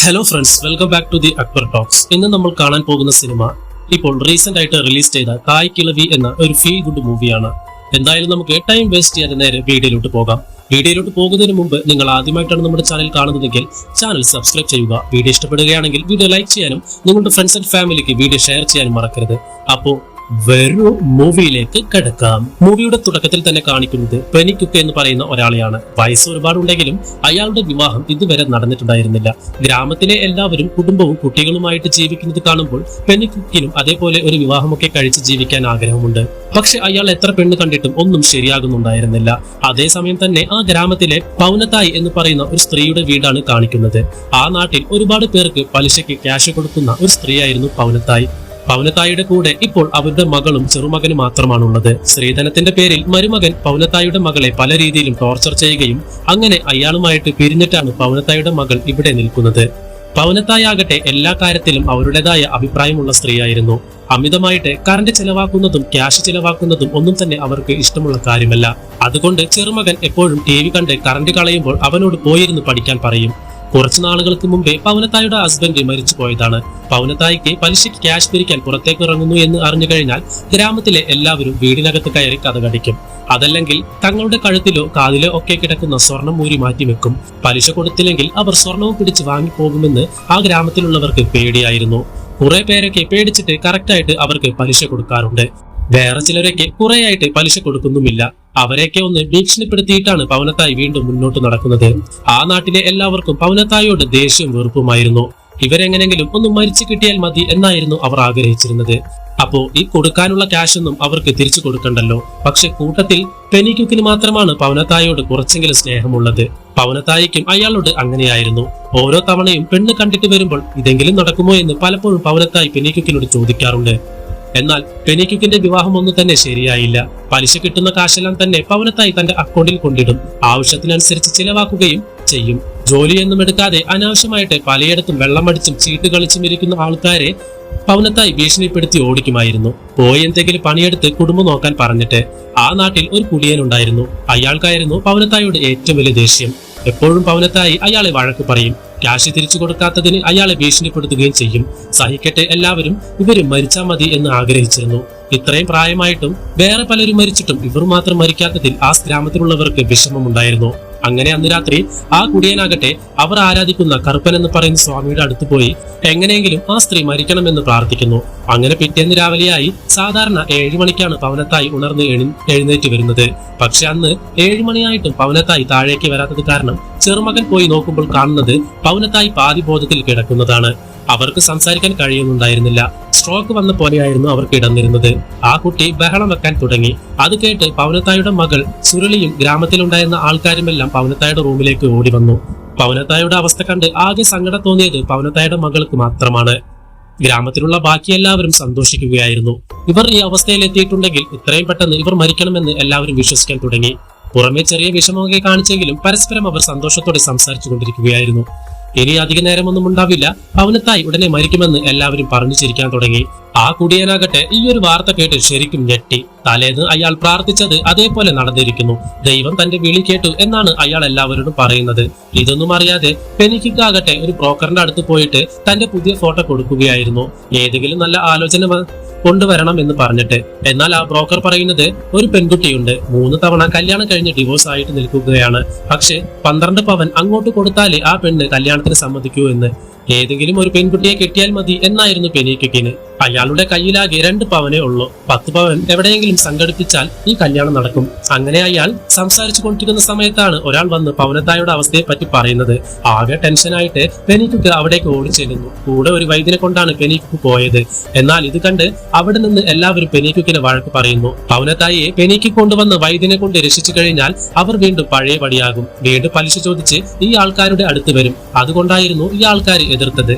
Hello friends, welcome back to the Akbar talks. ഇന്ന് നമ്മൾ കാണാൻ പോകുന്ന സിനിമ ഇപ്പോൾ റീസെന്റ് ആയിട്ട് റിലീസ് ചെയ്ത തായ് കിളവി എന്ന ഒരു ഫീൽ ഗുഡ് മൂവിയാണ്. എന്തായാലും നമുക്ക് ടൈം വേസ്റ്റ് ചെയ്യാതെ നേരെ വീഡിയോയിലോട്ട് പോകാം. വീഡിയോയിലോട്ട് പോകുന്നതിന് മുമ്പ് നിങ്ങൾ ആദ്യമായിട്ടാണ് നമ്മുടെ ചാനൽ കാണുന്നതെങ്കിൽ ചാനൽ സബ്സ്ക്രൈബ് ചെയ്യുക. വീഡിയോ ഇഷ്ടപ്പെടുകയാണെങ്കിൽ വീഡിയോ ലൈക്ക് ചെയ്യാനും നിങ്ങളുടെ ഫ്രണ്ട്സ് ആൻഡ് ഫാമിലിക്ക് വീഡിയോ ഷെയർ ചെയ്യാനും മറക്കരുത്. അപ്പോൾ വെറും മൂവിയിലേക്ക് കിടക്കാം. മൂവിയുടെ തുടക്കത്തിൽ തന്നെ കാണിക്കുന്നത് പെനിക്കുക്ക് എന്ന് പറയുന്ന ഒരാളെയാണ്. വയസ്സ് ഒരുപാടുണ്ടെങ്കിലും അയാളുടെ വിവാഹം ഇതുവരെ നടന്നിട്ടുണ്ടായിരുന്നില്ല. ഗ്രാമത്തിലെ എല്ലാവരും കുടുംബവും കുട്ടികളുമായിട്ട് ജീവിക്കുന്നത് കാണുമ്പോൾ പെനിക്കുക്കിനും അതേപോലെ ഒരു വിവാഹമൊക്കെ കഴിച്ച് ജീവിക്കാൻ ആഗ്രഹമുണ്ട്. പക്ഷെ അയാൾ എത്ര പെണ്ണ് കണ്ടിട്ടും ഒന്നും ശരിയാകുന്നുണ്ടായിരുന്നില്ല. അതേസമയം തന്നെ ആ ഗ്രാമത്തിലെ പൗനതായ് എന്ന് പറയുന്ന ഒരു സ്ത്രീയുടെ വീടാണ് കാണിക്കുന്നത്. ആ നാട്ടിൽ ഒരുപാട് പേർക്ക് പലിശയ്ക്ക് ക്യാഷ് കൊടുക്കുന്ന ഒരു സ്ത്രീയായിരുന്നു പൗനതായ്. പൗനതായിയുടെ കൂടെ ഇപ്പോൾ അവരുടെ മകളും ചെറുമകനും മാത്രമാണുള്ളത്. സ്ത്രീധനത്തിന്റെ പേരിൽ മരുമകൻ പൗനതായിയുടെ മകളെ പല രീതിയിലും ടോർച്ചർ ചെയ്യുകയും അങ്ങനെ അയാളുമായിട്ട് പിരിഞ്ഞിട്ടാണ് പൗനതായിയുടെ മകൾ ഇവിടെ നിൽക്കുന്നത്. പൗനതായ് ആകട്ടെ എല്ലാ കാര്യത്തിലും അവരുടേതായ അഭിപ്രായമുള്ള സ്ത്രീയായിരുന്നു. അമിതമായിട്ട് കറണ്ട് ചെലവാക്കുന്നതും ക്യാഷ് ചെലവാക്കുന്നതും ഒന്നും തന്നെ അവർക്ക് ഇഷ്ടമുള്ള കാര്യമല്ല. അതുകൊണ്ട് ചെറുമകൻ എപ്പോഴും TV കണ്ട് കറണ്ട് കളയുമ്പോൾ അവനോട് പോയിരുന്ന് പഠിക്കാൻ പറയും. കുറച്ചു നാളുകൾക്ക് മുമ്പേ പൗനതായിയുടെ ഹസ്ബൻഡ് മരിച്ചു പോയതാണ്. പൗനതായിക്ക് പലിശയ്ക്ക് ക്യാഷ് പിരിക്കാൻ പുറത്തേക്ക് ഇറങ്ങുന്നു എന്ന് അറിഞ്ഞു കഴിഞ്ഞാൽ ഗ്രാമത്തിലെ എല്ലാവരും വീടിനകത്ത് കയറി കഥകടിക്കും. അതല്ലെങ്കിൽ തങ്ങളുടെ കഴുത്തിലോ കാതിലോ ഒക്കെ കിടക്കുന്ന സ്വർണം മൂരി മാറ്റിവെക്കും. പലിശ കൊടുത്തില്ലെങ്കിൽ അവർ സ്വർണവും പിടിച്ച് വാങ്ങിപ്പോകുമെന്ന് ആ ഗ്രാമത്തിലുള്ളവർക്ക് പേടിയായിരുന്നു. കുറെ പേരൊക്കെ പേടിച്ചിട്ട് കറക്റ്റായിട്ട് അവർക്ക് പലിശ കൊടുക്കാറുണ്ട്. വേറെ ചിലരൊക്കെ കുറെയായിട്ട് പലിശ കൊടുക്കുന്നുമില്ല. അവരെയൊക്കെ ഒന്ന് ഭീഷണിപ്പെടുത്തിയിട്ടാണ് പൗനതായ് വീണ്ടും മുന്നോട്ട് നടക്കുന്നത്. ആ നാട്ടിലെ എല്ലാവർക്കും പൗനതായോട് ദേഷ്യവും വെറുപ്പുമായിരുന്നു. ഇവരെങ്ങനെങ്കിലും ഒന്ന് മരിച്ചു കിട്ടിയാൽ മതി എന്നായിരുന്നു അവർ ആഗ്രഹിച്ചിരുന്നത്. അപ്പോ ഈ കൊടുക്കാനുള്ള ക്യാഷൊന്നും അവർക്ക് തിരിച്ചു കൊടുക്കണ്ടല്ലോ. പക്ഷെ കൂട്ടത്തിൽ പെനിക്കുക്കിന് മാത്രമാണ് പൗനതായോട് കുറച്ചെങ്കിലും സ്നേഹമുള്ളത്. പൗനതായിക്കും അയാളോട് അങ്ങനെയായിരുന്നു. ഓരോ തവണയും പെണ്ണ് കണ്ടിട്ട് വരുമ്പോൾ ഇതെങ്കിലും നടക്കുമോ എന്ന് പലപ്പോഴും പൗനതായ് പെനിക്കുക്കിനോട് ചോദിക്കാറുണ്ട്. എന്നാൽ പെനിക്കുക്കിന്റെ വിവാഹം ഒന്നും തന്നെ ശരിയായില്ല. പലിശ കിട്ടുന്ന കാശെല്ലാം തന്നെ പൗനതായ് തന്റെ അക്കൗണ്ടിൽ കൊണ്ടിടും. ആവശ്യത്തിനനുസരിച്ച് ചിലവാക്കുകയും ചെയ്യും. ജോലിയൊന്നും എടുക്കാതെ അനാവശ്യമായിട്ട് പലയിടത്തും വെള്ളമടിച്ചും ചീട്ട് കളിച്ചും ഇരിക്കുന്ന ആൾക്കാരെ പൗനതായ് ഭീഷണിപ്പെടുത്തി ഓടിക്കുമായിരുന്നു. പോയി എന്തെങ്കിലും പണിയെടുത്ത് കുടുംബം നോക്കാൻ പറഞ്ഞിട്ട്. ആ നാട്ടിൽ ഒരു കുടിയനുണ്ടായിരുന്നു. അയാൾക്കായിരുന്നു പൗനതായോട് ഏറ്റവും വലിയ ദേഷ്യം. എപ്പോഴും പൗനതായ് അയാളെ വഴക്ക് പറയും. ക്യാഷ് തിരിച്ചു കൊടുക്കാത്തതിന് അയാളെ ഭീഷണിപ്പെടുത്തുകയും ചെയ്യും. സഹിക്കട്ടെ, എല്ലാവരും ഇവര് മരിച്ചാൽ മതി എന്ന് ആഗ്രഹിച്ചിരുന്നു. ഇത്രയും പ്രായമായിട്ടും വേറെ പലരും മരിച്ചിട്ടും ഇവർ മാത്രം മരിക്കാത്തതിൽ ആ ഗ്രാമത്തിലുള്ളവർക്ക് വിഷമമുണ്ടായിരുന്നു. അങ്ങനെ അന്ന് രാത്രി ആ കുടിയനാകട്ടെ അവർ ആരാധിക്കുന്ന കറുപ്പൻ എന്ന് പറയുന്ന സ്വാമിയുടെ അടുത്ത് പോയി എങ്ങനെയെങ്കിലും ആ സ്ത്രീ മരിക്കണമെന്ന് പ്രാർത്ഥിക്കുന്നു. അങ്ങനെ പിറ്റേന്ന് രാവിലെയായി സാധാരണ 7 മണിക്കാണ് പൗനതായ് ഉണർന്ന് എഴുന്നേറ്റ് വരുന്നത്. പക്ഷെ അന്ന് 7 മണിയായിട്ടും പൗനതായ് താഴേക്ക് വരാത്തത് കാരണം ചെറുമകൻ പോയി നോക്കുമ്പോൾ കാണുന്നത് പൗനതായ് പാതി ബോധത്തിൽ കിടക്കുന്നതാണ്. അവർക്ക് സംസാരിക്കാൻ കഴിയുന്നുണ്ടായിരുന്നില്ല. സ്ട്രോക്ക് വന്ന പോലെയായിരുന്നു അവർക്ക് ഇടന്നിരുന്നത്. ആ കുട്ടി ബഹളം വെക്കാൻ തുടങ്ങി. അത് കേട്ട് പൗനതായുടെ മകൾ സുരളിയും ഗ്രാമത്തിലുണ്ടായിരുന്ന ആൾക്കാരുമെല്ലാം പൗനതായുടെ റൂമിലേക്ക് ഓടി വന്നു. പൗനതായുടെ അവസ്ഥ കണ്ട് ആകെ സങ്കടം തോന്നിയത് പൗനതായുടെ മകൾക്ക് മാത്രമാണ്. ഗ്രാമത്തിലുള്ള ബാക്കി എല്ലാവരും സന്തോഷിക്കുകയായിരുന്നു. ഇവർ ഈ അവസ്ഥയിൽ എത്തിയിട്ടുണ്ടെങ്കിൽ ഇത്രയും പെട്ടെന്ന് ഇവർ മരിക്കണമെന്ന് എല്ലാവരും വിശ്വസിക്കാൻ തുടങ്ങി. പുറമെ ചെറിയ വിഷമമൊക്കെ കാണിച്ചെങ്കിലും പരസ്പരം അവർ സന്തോഷത്തോടെ സംസാരിച്ചു കൊണ്ടിരിക്കുകയായിരുന്നു. ഇനി അധിക നേരമൊന്നും ഉണ്ടാവില്ല, പൗനതായ് ഉടനെ മരിക്കുമെന്ന് എല്ലാവരും പറഞ്ഞു ചിരിക്കാൻ തുടങ്ങി. ആ കുടിയനാകട്ടെ ഈ ഒരു വാർത്ത കേട്ട് ശരിക്കും ഞെട്ടി. തലേന്ന് അയാൾ പ്രാർത്ഥിച്ചത് അതേപോലെ നടന്നിരിക്കുന്നു. ദൈവം തന്റെ വിളി കേട്ടു എന്നാണ് അയാൾ എല്ലാവരോടും പറയുന്നത്. ഇതൊന്നും അറിയാതെ പെനിക്കുക്കാകട്ടെ ഒരു ബ്രോക്കറിന്റെ അടുത്ത് പോയിട്ട് തന്റെ പുതിയ ഫോട്ടോ കൊടുക്കുകയായിരുന്നു. ഏതെങ്കിലും നല്ല ആലോചന കൊണ്ടുവരണം എന്ന് പറഞ്ഞിട്ട്. എന്നാൽ ആ ബ്രോക്കർ പറയുന്നത് ഒരു പെൺകുട്ടിയുണ്ട്, 3 തവണ കല്യാണം കഴിഞ്ഞ് ഡിവോഴ്സ് ആയിട്ട് നിൽക്കുകയാണ്. പക്ഷെ 12 പവൻ അങ്ങോട്ട് കൊടുത്താലേ ആ പെണ്ണ് കല്യാണത്തിന് സമ്മതിക്കൂ എന്ന്. ഏതെങ്കിലും ഒരു പെൺകുട്ടിയെ കെട്ടിയാൽ മതി എന്നായിരുന്നു പെനിക്കുക്കിന്. അയാളുടെ കയ്യിലാകെ 2 പവനേ ഉള്ളൂ. 10 പവൻ എവിടെയെങ്കിലും സംഘടിപ്പിച്ചാൽ ഈ കല്യാണം നടക്കും. അങ്ങനെ അയാൾ സംസാരിച്ചു കൊണ്ടിരിക്കുന്ന സമയത്താണ് ഒരാൾ വന്ന് പൗനതായുടെ അവസ്ഥയെ പറ്റി പറയുന്നത്. ആകെ ടെൻഷനായിട്ട് പെനിക്കുക്ക് അവിടേക്ക് ഓടി ചെല്ലുന്നു. കൂടെ ഒരു വൈദ്യനെ കൊണ്ടാണ് പെനിക്കുക്ക് പോയത്. എന്നാൽ ഇത് കണ്ട് അവിടെ നിന്ന് എല്ലാവരും പെനിക്കുക്കിനെ വഴക്ക് പറയുന്നു. പൗനതായെ പെനിക്ക് കൊണ്ടുവന്ന് വൈദ്യനെ കൊണ്ട് രക്ഷിച്ചു കഴിഞ്ഞാൽ അവർ വീണ്ടും പഴയ പടിയാകും. വീണ്ടും പലിശ ചോദിച്ച് ഈ ആൾക്കാരുടെ അടുത്ത് വരും. അതുകൊണ്ടായിരുന്നു ഈ ആൾക്കാർ എതിർത്തത്.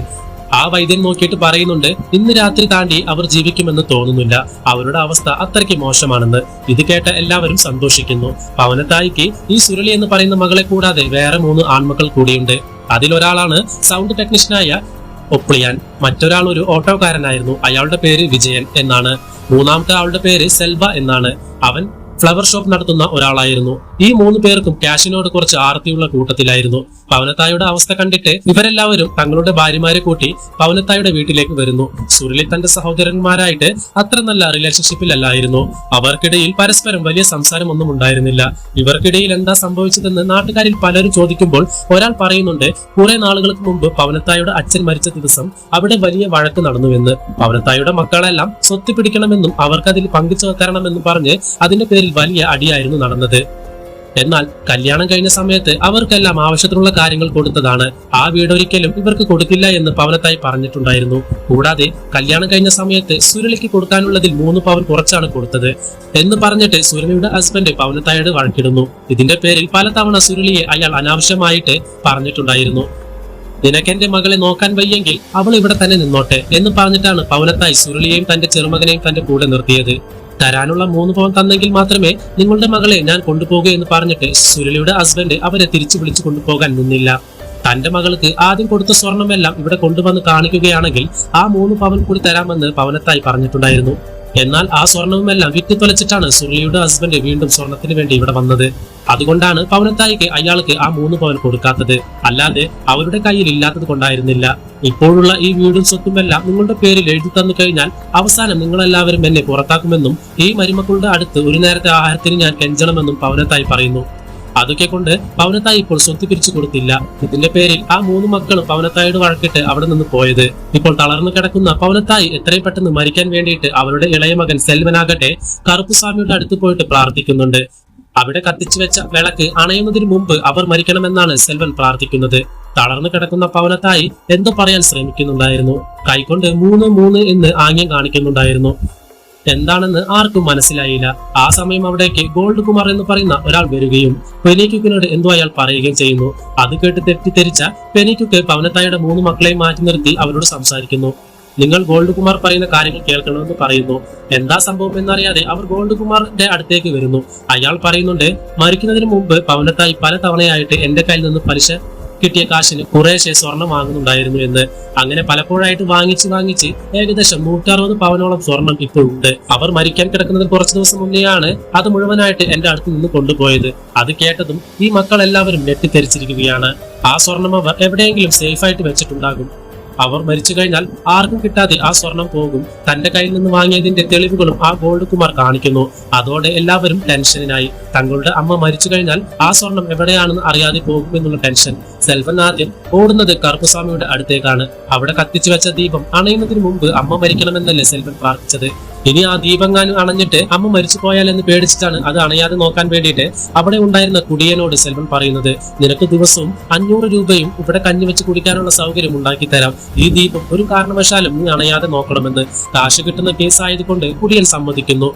ആ വൈദ്യൻ നോക്കിയിട്ട് പറയുന്നുണ്ട്, ഇന്ന് രാത്രി താണ്ടി അവർ ജീവിക്കുമെന്ന് തോന്നുന്നില്ല. അവരുടെ അവസ്ഥ അത്രയ്ക്ക് മോശമാണെന്ന്. ഇത് കേട്ട എല്ലാവരും സന്തോഷിക്കുന്നു. പൗനതായിക്ക് ഈ സുരളി എന്ന് പറയുന്ന മകളെ കൂടാതെ വേറെ 3 ആൺമക്കൾ കൂടിയുണ്ട്. അതിലൊരാളാണ് സൗണ്ട് ടെക്നീഷ്യനായ ഒപ്ലിയാൻ. മറ്റൊരാൾ ഒരു ഓട്ടോക്കാരനായിരുന്നു. അയാളുടെ പേര് വിജയൻ എന്നാണ്. മൂന്നാമത്തെ ആളുടെ പേര് സെൽവ എന്നാണ്. അവൻ ഫ്ലവർ ഷോപ്പ് നടത്തുന്ന ഒരാളായിരുന്നു. ഈ 3 പേർക്കും ക്യാഷിനോട് കുറച്ച് ആർത്തിയുള്ള കൂട്ടത്തിലായിരുന്നു. പവനത്തായുടെ അവസ്ഥ കണ്ടിട്ട് ഇവരെല്ലാവരും തങ്ങളുടെ ഭാര്യമാരെ കൂട്ടി പവനത്തായുടെ വീട്ടിലേക്ക് വരുന്നു. സുരളി തന്റെ സഹോദരന്മാരായിട്ട് അത്ര നല്ല റിലേഷൻഷിപ്പിലല്ലായിരുന്നു. അവർക്കിടയിൽ പരസ്പരം വലിയ സംസാരമൊന്നും ഉണ്ടായിരുന്നില്ല. ഇവർക്കിടയിൽ എന്താ സംഭവിച്ചതെന്ന് നാട്ടുകാരിൽ പലരും ചോദിക്കുമ്പോൾ ഒരാൾ പറയുന്നുണ്ട്, കുറെ നാളുകൾക്ക് മുമ്പ് പവനത്തായുടെ അച്ഛൻ മരിച്ച ദിവസം അവിടെ വലിയ വഴക്ക് നടന്നുവെന്ന്. പവനത്തായുടെ മക്കളെല്ലാം സ്വത്ത് പിടിക്കണമെന്നും അവർക്കതിൽ പങ്കുചേർക്കണമെന്നും പറഞ്ഞ് അതിന്റെ പേരിൽ വലിയ അടിയായിരുന്നു നടന്നത്. എന്നാൽ കല്യാണം കഴിഞ്ഞ സമയത്ത് അവർക്കെല്ലാം ആവശ്യത്തിനുള്ള കാര്യങ്ങൾ കൊടുത്തതാണ്. ആ വീടൊരിക്കലും ഇവർക്ക് കൊടുക്കില്ല എന്ന് പവനത്തായി പറഞ്ഞിട്ടുണ്ടായിരുന്നു. കൂടാതെ കല്യാണം കഴിഞ്ഞ സമയത്ത് സുരളിക്ക് കൊടുക്കാനുള്ളതിൽ 3 പവൻ കുറച്ചാണ് കൊടുത്തത് എന്ന് പറഞ്ഞിട്ട് സുരളിയുടെ ഹസ്ബൻഡ് പവനത്തായോട് വഴക്കിടുന്നു. ഇതിന്റെ പേരിൽ പലതവണ സുരളിയെ അയാൾ അനാവശ്യമായിട്ട് പറഞ്ഞിട്ടുണ്ടായിരുന്നു. നിനക്കെന്റെ മകളെ നോക്കാൻ വയ്യെങ്കിൽ അവൾ ഇവിടെ തന്നെ നിന്നോട്ടെ എന്ന് പറഞ്ഞിട്ടാണ് പവനത്തായി സുരളിയെയും തന്റെ ചെറുമകനെയും തന്റെ കൂടെ നിർത്തിയത്. തരാനുള്ള 3 പവൻ തന്നെങ്കിൽ മാത്രമേ നിങ്ങളുടെ മകളെ ഞാൻ കൊണ്ടുപോകൂ എന്ന് പറഞ്ഞിട്ട് സുരളിയുടെ ഹസ്ബൻഡ് അവരെ തിരിച്ചു വിളിച്ചു കൊണ്ടുപോകാൻ നിന്നില്ല. തന്റെ മകൾക്ക് ആദ്യം കൊടുത്ത സ്വർണമെല്ലാം ഇവിടെ കൊണ്ടുവന്ന് കാണിക്കുകയാണെങ്കിൽ ആ 3 പവൻ കൂടി തരാമെന്ന് പവനത്തായി പറഞ്ഞിട്ടുണ്ടായിരുന്നു. എന്നാൽ ആ സ്വർണവുമെല്ലാം വിറ്റ് തൊലച്ചിട്ടാണ് സുരളിയുടെ ഹസ്ബൻഡ് വീണ്ടും സ്വർണത്തിന് വേണ്ടി ഇവിടെ വന്നത്. അതുകൊണ്ടാണ് പവനത്തായിക്ക് അയാൾക്ക് ആ 3 പവൻ കൊടുക്കാത്തത്, അല്ലാതെ അവരുടെ കയ്യിൽ ഇല്ലാത്തത് കൊണ്ടായിരുന്നില്ല. ഇപ്പോഴുള്ള ഈ വീടും സ്വത്തുമെല്ലാം നിങ്ങളുടെ പേരിൽ എഴുതി തന്നു കഴിഞ്ഞാൽ അവസാനം നിങ്ങളെല്ലാവരും എന്നെ പുറത്താക്കുമെന്നും ഈ മരുമക്കളുടെ അടുത്ത് ഒരു നേരത്തെ ആഹാരത്തിന് ഞാൻ കെഞ്ചണമെന്നും പവനത്തായി പറയുന്നു. അതൊക്കെ കൊണ്ട് പവനത്തായി ഇപ്പോൾ സ്വത്ത് പിരിച്ചു കൊടുത്തില്ല. ഇതിന്റെ പേരിൽ ആ 3 മക്കളും പവനത്തായോട് വഴക്കിട്ട് അവിടെ നിന്ന് പോയത്. ഇപ്പോൾ തളർന്നു കിടക്കുന്ന പവനത്തായി എത്രയും പെട്ടെന്ന് മരിക്കാൻ വേണ്ടിയിട്ട് അവരുടെ ഇളയ മകൻ സെൽവനാകട്ടെ കറുപ്പുസ്വാമിയുടെ അടുത്ത് പോയിട്ട് പ്രാർത്ഥിക്കുന്നുണ്ട്. അവിടെ കത്തിച്ചു വെച്ച വിളക്ക് അണയുന്നതിന് മുമ്പ് അവർ മരിക്കണമെന്നാണ് സെൽവൻ പ്രാർത്ഥിക്കുന്നത്. തളർന്നു കിടക്കുന്ന പവനത്തായി എന്തോ പറയാൻ ശ്രമിക്കുന്നുണ്ടായിരുന്നു. കൈകൊണ്ട് 3 എന്ന് ആംഗ്യം കാണിക്കുന്നുണ്ടായിരുന്നു. എന്താണെന്ന് ആർക്കും മനസ്സിലായില്ല. ആ സമയം അവിടേക്ക് ഗോൾഡ് കുമാർ എന്ന് പറയുന്ന ഒരാൾ വരികയും പെനിക്കുക്കിനോട് എന്തോ അയാൾ പറയുകയും ചെയ്യുന്നു. അത് കേട്ട് തെറ്റിദ്ധരിച്ച പെനിക്കുക്ക് പവനത്തായുടെ 3 മക്കളെയും മാറ്റി നിർത്തി അവരോട് സംസാരിക്കുന്നു. നിങ്ങൾ ഗോൾഡ് കുമാർ പറയുന്ന കാര്യങ്ങൾ കേൾക്കണമെന്ന് പറയുന്നു. എന്താ സംഭവം എന്നറിയാതെ അവർ ഗോൾഡ് കുമാറിന്റെ അടുത്തേക്ക് വരുന്നു. അയാൾ പറയുന്നുണ്ട്, മരിക്കുന്നതിന് മുമ്പ് പവനത്തായി പല തവണയായിട്ട് എന്റെ കയ്യിൽ നിന്ന് പലിശ കിട്ടിയ കാശിന് കുറേശ്ശെ സ്വർണം വാങ്ങുന്നുണ്ടായിരുന്നു എന്ന്. അങ്ങനെ പലപ്പോഴായിട്ട് വാങ്ങിച്ച് ഏകദേശം 160 പവനോളം സ്വർണം ഇപ്പോഴുണ്ട്. അവർ മരിക്കാൻ കിടക്കുന്നതിന് കുറച്ചു ദിവസം മുന്നെയാണ് അത് മുഴുവനായിട്ട് എന്റെ അടുത്ത് നിന്ന് കൊണ്ടുപോയത്. അത് കേട്ടതും ഈ മക്കൾ എല്ലാവരും ഞെട്ടിത്തെരിച്ചിരിക്കുകയാണ്. ആ സ്വർണം അവർ എവിടെയെങ്കിലും സേഫായിട്ട് വെച്ചിട്ടുണ്ടാകും. അവർ മരിച്ചു കഴിഞ്ഞാൽ ആർക്കും കിട്ടാതെ ആ സ്വർണം പോകും. തന്റെ കയ്യിൽ നിന്ന് വാങ്ങിയതിന്റെ തെളിവുകളും ആ ഗോൾഡ് കുമാർ കാണിക്കുന്നു. അതോടെ എല്ലാവരും ടെൻഷനായി. തങ്ങളുടെ അമ്മ മരിച്ചു കഴിഞ്ഞാൽ ആ സ്വർണം എവിടെയാണെന്ന് അറിയാതെ പോകുമെന്നുള്ള ടെൻഷൻ. സെൽവൻ ആദ്യം ഓടുന്നത് കറുപ്പുസ്വാമിയുടെ അടുത്തേക്കാണ്. അവിടെ കത്തിച്ചു വെച്ച ദീപം അണയുന്നതിന് മുമ്പ് അമ്മ മരിക്കണമെന്നല്ലേ സെൽവൻ പ്രാർത്ഥിച്ചത്. ഇനി ആ ദീപങ്ങാനും അണഞ്ഞിട്ട് അമ്മ മരിച്ചു പോയാൽ എന്ന് പേടിച്ചിട്ടാണ് അത് അണയാതെ നോക്കാൻ വേണ്ടിയിട്ട് അവിടെ ഉണ്ടായിരുന്ന കുടിയനോട് സെൽവൻ പറയുന്നത്, നിനക്ക് ദിവസവും 500 രൂപയും ഇവിടെ കഞ്ഞി വെച്ച് കുടിക്കാനുള്ള സൗകര്യം ഉണ്ടാക്കി തരാം. ഈ ദീപം ഒരു കാരണവശാലും നീ അണയാതെ നോക്കണമെന്ന്. കാശ് കിട്ടുന്ന കേസായതുകൊണ്ട് കുടിയൻ സമ്മതിക്കുന്നു.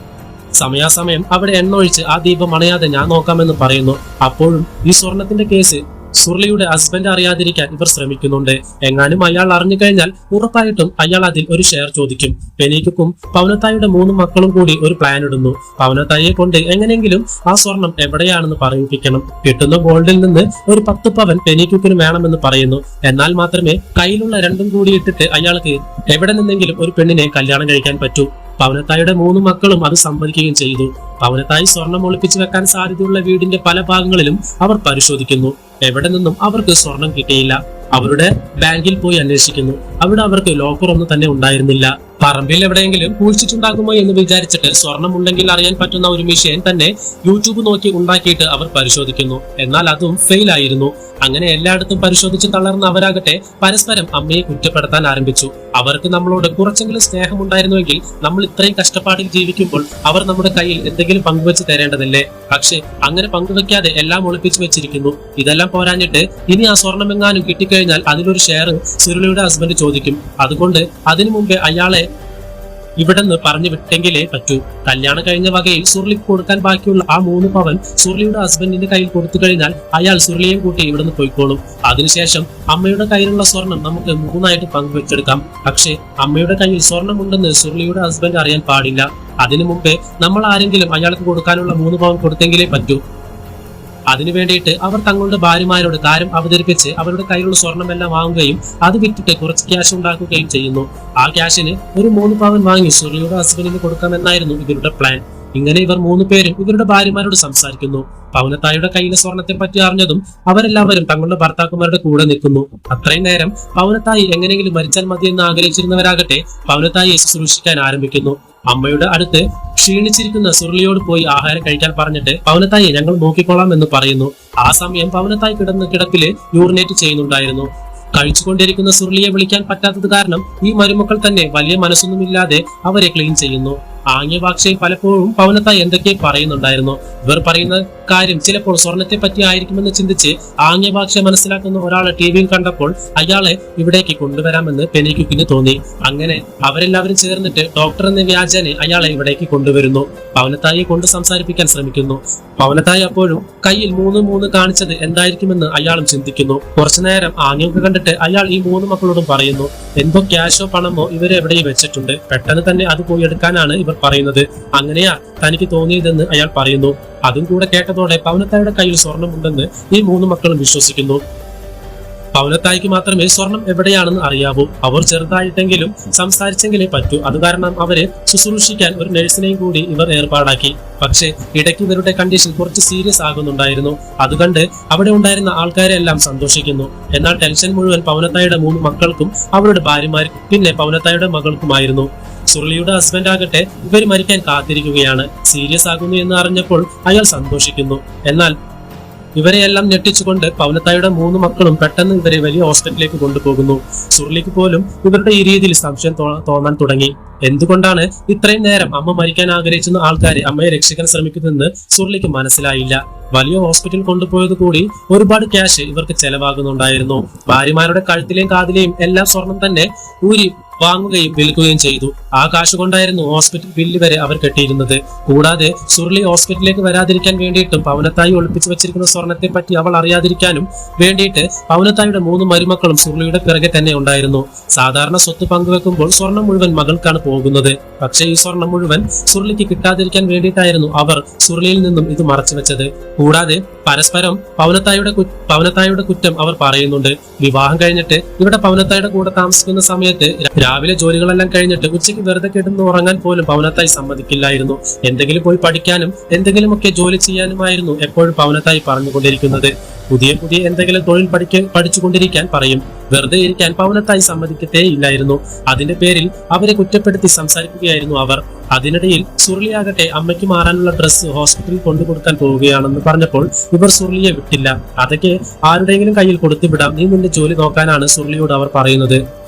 സമയാസമയം അവിടെ എണ്ണ ഒഴിച്ച് ആ ദീപം അണയാതെ ഞാൻ നോക്കാമെന്ന് പറയുന്നു. അപ്പോഴും ഈ സ്വർണത്തിന്റെ കേസ് സുർലിയുടെ ഹസ്ബൻഡ് അറിയാതിരിക്കാൻ ഇവർ ശ്രമിക്കുന്നുണ്ട്. എങ്ങാനും അയാൾ അറിഞ്ഞു കഴിഞ്ഞാൽ ഉറപ്പായിട്ടും അയാൾ അതിൽ ഒരു ഷെയർ ചോദിക്കും. പെനിക്കും പവനത്തായുടെ 3 മക്കളും കൂടി ഒരു പ്ലാൻ ഇടുന്നു. പവനത്തായെ കൊണ്ട് എങ്ങനെയെങ്കിലും ആ സ്വർണം എവിടെയാണെന്ന് പറയിപ്പിക്കണം. കിട്ടുന്ന ഗോൾഡിൽ നിന്ന് ഒരു 10 പവൻ പെനിക്കുക്കിന് വേണമെന്ന് പറയുന്നു. എന്നാൽ മാത്രമേ കയ്യിലുള്ള 2 കൂടി ഇട്ടിട്ട് അയാൾക്ക് എവിടെ നിന്നെങ്കിലും ഒരു പെണ്ണിനെ കല്യാണം കഴിക്കാൻ പറ്റൂ. പവനത്തായുടെ 3 മക്കളും അത് സമ്മതിക്കുകയും ചെയ്തു. പവനത്തായി സ്വർണം ഒളിപ്പിച്ചു വെക്കാൻ സാധ്യതയുള്ള വീടിന്റെ പല ഭാഗങ്ങളിലും അവർ പരിശോധിക്കുന്നു. എവിടെ നിന്നും അവർക്ക് സ്വർണം കിട്ടിയില്ല. അവരുടെ ബാങ്കിൽ പോയി അന്വേഷിക്കുന്നു. അവിടെ അവർക്ക് ലോക്കർ ഒന്നും തന്നെ ഉണ്ടായിരുന്നില്ല. പറമ്പിൽ എവിടെയെങ്കിലും കുഴിച്ചിട്ടുണ്ടാകുമോ എന്ന് വിചാരിച്ചിട്ട് സ്വർണം ഉണ്ടെങ്കിൽ അറിയാൻ പറ്റുന്ന ഒരു മെഷീൻ തന്നെ യൂട്യൂബ് നോക്കി ഉണ്ടാക്കിയിട്ട് അവർ പരിശോധിക്കുന്നു. എന്നാൽ അതും ഫെയിൽ ആയിരുന്നു. അങ്ങനെ എല്ലായിടത്തും പരിശോധിച്ച് തളർന്ന അവരാകട്ടെ പരസ്പരം അമ്മയെ കുറ്റപ്പെടുത്താൻ ആരംഭിച്ചു. അവർക്ക് നമ്മളോട് കുറച്ചെങ്കിലും സ്നേഹമുണ്ടായിരുന്നുവെങ്കിൽ നമ്മൾ ഇത്രയും കഷ്ടപ്പാടിൽ ജീവിക്കുമ്പോൾ അവർ നമ്മുടെ കയ്യിൽ എന്തെങ്കിലും പങ്കുവെച്ച് തരേണ്ടതല്ലേ. പക്ഷെ അങ്ങനെ പങ്കുവെക്കാതെ എല്ലാം ഒളിപ്പിച്ചു വെച്ചിരിക്കുന്നു. ഇതെല്ലാം പോരാഞ്ഞിട്ട് ഇനി ആ സ്വർണ്ണമെങ്ങാനും കിട്ടിക്കഴിഞ്ഞാൽ അതിലൊരു ഷെയർ സുരുളിയുടെ ഹസ്ബൻഡ് ചോദിക്കും. അതുകൊണ്ട് അതിനു മുമ്പേ അയാളെ ഇവിടെ നിന്ന് പറഞ്ഞു വിട്ടെങ്കിലേ പറ്റൂ. കല്യാണം കഴിഞ്ഞ വകയിൽ സുർലിക്ക് കൊടുക്കാൻ ബാക്കിയുള്ള ആ 3 പവൻ സുർലിയുടെ ഹസ്ബൻഡിന്റെ കയ്യിൽ കൊടുത്തു കഴിഞ്ഞാൽ അയാൾ സുർലിയെയും കൂട്ടി ഇവിടെ നിന്ന് പോയിക്കോളും. അതിനുശേഷം അമ്മയുടെ കയ്യിലുള്ള സ്വർണം നമുക്ക് 3ആയിട്ട് പങ്കുവെച്ചെടുക്കാം. പക്ഷെ അമ്മയുടെ കയ്യിൽ സ്വർണം ഉണ്ടെന്ന് സുർലിയുടെ ഹസ്ബൻഡ് അറിയാൻ പാടില്ല. അതിനു മുമ്പേ നമ്മൾ ആരെങ്കിലും അയാൾക്ക് കൊടുക്കാനുള്ള 3 പവൻ കൊടുത്തെങ്കിലേ പറ്റൂ. അതിനു വേണ്ടിയിട്ട് അവർ തങ്ങളുടെ ഭാര്യമാരോട് കാര്യം അവതരിപ്പിച്ച് അവരുടെ കയ്യിലുള്ള സ്വർണ്ണമെല്ലാം വാങ്ങുകയും അത് വിറ്റിട്ട് കുറച്ച് ക്യാഷ് ഉണ്ടാക്കുകയും ചെയ്യുന്നു. ആ ക്യാഷിന് ഒരു 3 പവൻ വാങ്ങി സുർലിയുടെ ഹസ്ബൻഡിന് കൊടുക്കാമെന്നായിരുന്നു ഇവരുടെ പ്ലാൻ. ഇങ്ങനെ ഇവർ 3 പേരും ഇവരുടെ ഭാര്യമാരോട് സംസാരിക്കുന്നു. പൗനത്തായിയുടെ കയ്യിലെ സ്വർണത്തെ പറ്റി അറിഞ്ഞതും അവരെല്ലാവരും തങ്ങളുടെ ഭർത്താക്കന്മാരുടെ കൂടെ നിൽക്കുന്നു. അത്രയും നേരം പൗനത്തായി എങ്ങനെയെങ്കിലും മരിച്ചാൽ മതിയെന്ന് ആഗ്രഹിച്ചിരുന്നവരാകട്ടെ പൗനത്തായിയെ ശുശ്രൂഷിക്കാൻ ആരംഭിക്കുന്നു. അമ്മയുടെ അടുത്ത് ക്ഷീണിച്ചിരിക്കുന്ന സുർലിയോട് പോയി ആഹാരം കഴിക്കാൻ പറഞ്ഞിട്ട് പൗനത്തായി ഞങ്ങൾ നോക്കിക്കൊള്ളാം എന്ന് പറയുന്നു. ആ സമയം പൗനത്തായി കിടപ്പില് യൂറിനേറ്റ് ചെയ്യുന്നുണ്ടായിരുന്നു. കഴിച്ചുകൊണ്ടിരിക്കുന്ന സുർലിയെ വിളിക്കാൻ പറ്റാത്തത് കാരണം ഈ മരുമക്കൾ തന്നെ വലിയ മനസ്സൊന്നുമില്ലാതെ അവരെ ക്ലീൻ ചെയ്യുന്നു. ആംഗ്യ ഭാഷയിൽ പലപ്പോഴും പൗനത്തായി എന്തൊക്കെ പറയുന്നുണ്ടായിരുന്നു. ഇവർ പറയുന്ന കാര്യം ചിലപ്പോൾ സ്വർണത്തെ പറ്റി ആയിരിക്കുമെന്ന് ചിന്തിച്ച് ആംഗ്യ ഭാഷ മനസ്സിലാക്കുന്ന ഒരാളെ ടിവിയിൽ കണ്ടപ്പോൾ അയാളെ ഇവിടേക്ക് കൊണ്ടുവരാമെന്ന് പെനിക്യുക്കിന് തോന്നി. അങ്ങനെ അവരെല്ലാവരും ചേർന്നിട്ട് ഡോക്ടർ എന്ന വ്യാജനെ അയാളെ ഇവിടേക്ക് കൊണ്ടുവരുന്നു. പൗനത്തായിയെ കൊണ്ട് സംസാരിപ്പിക്കാൻ ശ്രമിക്കുന്നു. പൗനത്തായി അപ്പോഴും കയ്യിൽ 3 കാണിച്ചത് എന്തായിരിക്കുമെന്ന് അയാളും ചിന്തിക്കുന്നു. കുറച്ചു നേരം ആംഗ്യമൊക്കെ കണ്ടിട്ട് അയാൾ ഈ 3 മക്കളോടും പറയുന്നു എന്തോ ക്യാഷോ പണമോ ഇവരെ എവിടെയും വെച്ചിട്ടുണ്ട്, പെട്ടെന്ന് തന്നെ അത് പോയി എടുക്കാനാണ് ഇവർ പറയുന്നത്. അങ്ങനെയാ തനിക്ക് തോന്നിയതെന്ന് അയാൾ പറയുന്നു. അതും കൂടെ കേട്ടതോടെ പൗനത്തായിയുടെ കയ്യിൽ സ്വർണമുണ്ടെന്ന് ഈ 3 മക്കളും വിശ്വസിക്കുന്നു. പൗനത്തായിക്ക് മാത്രമേ സ്വർണം എവിടെയാണെന്ന് അറിയാവൂ. അവർ ചെറുതായിട്ടെങ്കിലും സംസാരിച്ചെങ്കിലേ പറ്റൂ. അത് കാരണം അവരെ ശുശ്രൂഷിക്കാൻ ഒരു നഴ്സിനെയും കൂടി ഇവർ ഏർപ്പാടാക്കി. പക്ഷേ ഇടയ്ക്ക് ഇവരുടെ കണ്ടീഷൻ കുറച്ച് സീരിയസ് ആകുന്നുണ്ടായിരുന്നു. അതുകണ്ട് അവിടെ ഉണ്ടായിരുന്ന ആൾക്കാരെല്ലാം സന്തോഷിക്കുന്നു. എന്നാൽ ടെൻഷൻ മുഴുവൻ പൗനത്തായിയുടെ 3 മക്കൾക്കും അവരുടെ ഭാര്യമാർക്കും പിന്നെ പൗനത്തായിയുടെ മകൾക്കുമായിരുന്നു. സുർലിയുടെ ഹസ്ബൻഡ് ആകട്ടെ ഇവർ മരിക്കാൻ കാത്തിരിക്കുകയാണ്. സീരിയസ് ആകുന്നു എന്ന് അറിഞ്ഞപ്പോൾ അയാൾ സന്തോഷിക്കുന്നു. എന്നാൽ ഇവരെയെല്ലാം ഞെട്ടിച്ചുകൊണ്ട് പൗനത്തായിയുടെ 3 മക്കളും പെട്ടെന്ന് ഇവരെ വലിയ ഹോസ്പിറ്റലിലേക്ക് കൊണ്ടുപോകുന്നു. സുർലിക്ക് പോലും ഇവരുടെ ഈ രീതിയിൽ സംശയം തോന്നാൻ തുടങ്ങി. എന്തുകൊണ്ടാണ് ഇത്രയും നേരം അമ്മ മരിക്കാൻ ആഗ്രഹിക്കുന്ന ആൾക്കാരെ അമ്മയെ രക്ഷിക്കാൻ ശ്രമിക്കുന്നതെന്ന് സുർലിക്ക് മനസ്സിലായില്ല. വലിയ ഹോസ്പിറ്റൽ കൊണ്ടുപോയത് കൂടി ഒരുപാട് ക്യാഷ് ഇവർക്ക് ചെലവാകുന്നുണ്ടായിരുന്നു. ഭാര്യമാരുടെ കഴുത്തിലെയും കാതിലെയും എല്ലാം സ്വർണം തന്നെ ഊരി വാങ്ങുകയും വിൽക്കുകയും ചെയ്തു. ആ കാശ് കൊണ്ടായിരുന്നു ഹോസ്പിറ്റൽ ബില്ല് വരെ അവർ കെട്ടിയിരുന്നത്. കൂടാതെ സുർലി ഹോസ്പിറ്റലിലേക്ക് വരാതിരിക്കാൻ വേണ്ടിയിട്ടും പൗനത്തായി ഒളിപ്പിച്ചു വെച്ചിരിക്കുന്ന സ്വർണത്തെ പറ്റി അവൾ അറിയാതിരിക്കാനും വേണ്ടിയിട്ട് പൗനത്തായിയുടെ 3 മരുമക്കളും സുർലിയുടെ പിറകെ തന്നെ ഉണ്ടായിരുന്നു. സാധാരണ സ്വത്ത് പങ്കുവെക്കുമ്പോൾ സ്വർണം മുഴുവൻ മകൾക്കാണ് പോകുന്നത്. പക്ഷേ ഈ സ്വർണം മുഴുവൻ സുർലിക്ക് കിട്ടാതിരിക്കാൻ വേണ്ടിയിട്ടായിരുന്നു അവർ സുർലിയിൽ നിന്നും ഇത് മറച്ചു വെച്ചത്. കൂടാതെ പരസ്പരം പൗനത്തായിയുടെ കുറ്റം അവർ പറയുന്നുണ്ട്. വിവാഹം കഴിഞ്ഞിട്ട് ഇവിടെ പൗനത്തായിയുടെ കൂടെ താമസിക്കുന്ന സമയത്ത് രാവിലെ ജോലികളെല്ലാം കഴിഞ്ഞിട്ട് ഉച്ചയ്ക്ക് വെറുതെ കിടന്ന് ഉറങ്ങാൻ പോലും പൗനത്തായി സമ്മതിക്കില്ലായിരുന്നു. എന്തെങ്കിലും പോയി പഠിക്കാനും എന്തെങ്കിലുമൊക്കെ ജോലി ചെയ്യാനുമായിരുന്നു എപ്പോഴും പൗനത്തായി പറഞ്ഞുകൊണ്ടിരിക്കുന്നത്. പുതിയ എന്തെങ്കിലും തൊഴിൽ പഠിച്ചുകൊണ്ടിരിക്കാൻ പറയും. വെറുതെ ഇരിക്കാൻ പൗനത്തായി സമ്മതിക്കത്തേ ഇല്ലായിരുന്നു. അതിന്റെ പേരിൽ അവരെ കുറ്റപ്പെടുത്തി സംസാരിക്കുകയായിരുന്നു അവർ. അതിനിടയിൽ സുർലിയാകട്ടെ അമ്മയ്ക്ക് മാറാനുള്ള ഡ്രസ്സ് ഹോസ്പിറ്റലിൽ കൊണ്ടുകൊടുക്കാൻ പോവുകയാണെന്ന് പറഞ്ഞപ്പോൾ ഇവർ സുർലിയെ വിട്ടില്ല. അതൊക്കെ ആരുടെയെങ്കിലും കയ്യിൽ കൊടുത്തുവിടാം, നീ നിന്റെ ജോലി നോക്കാനാണ് സുർലിയോട് അവർ പറയുന്നത്.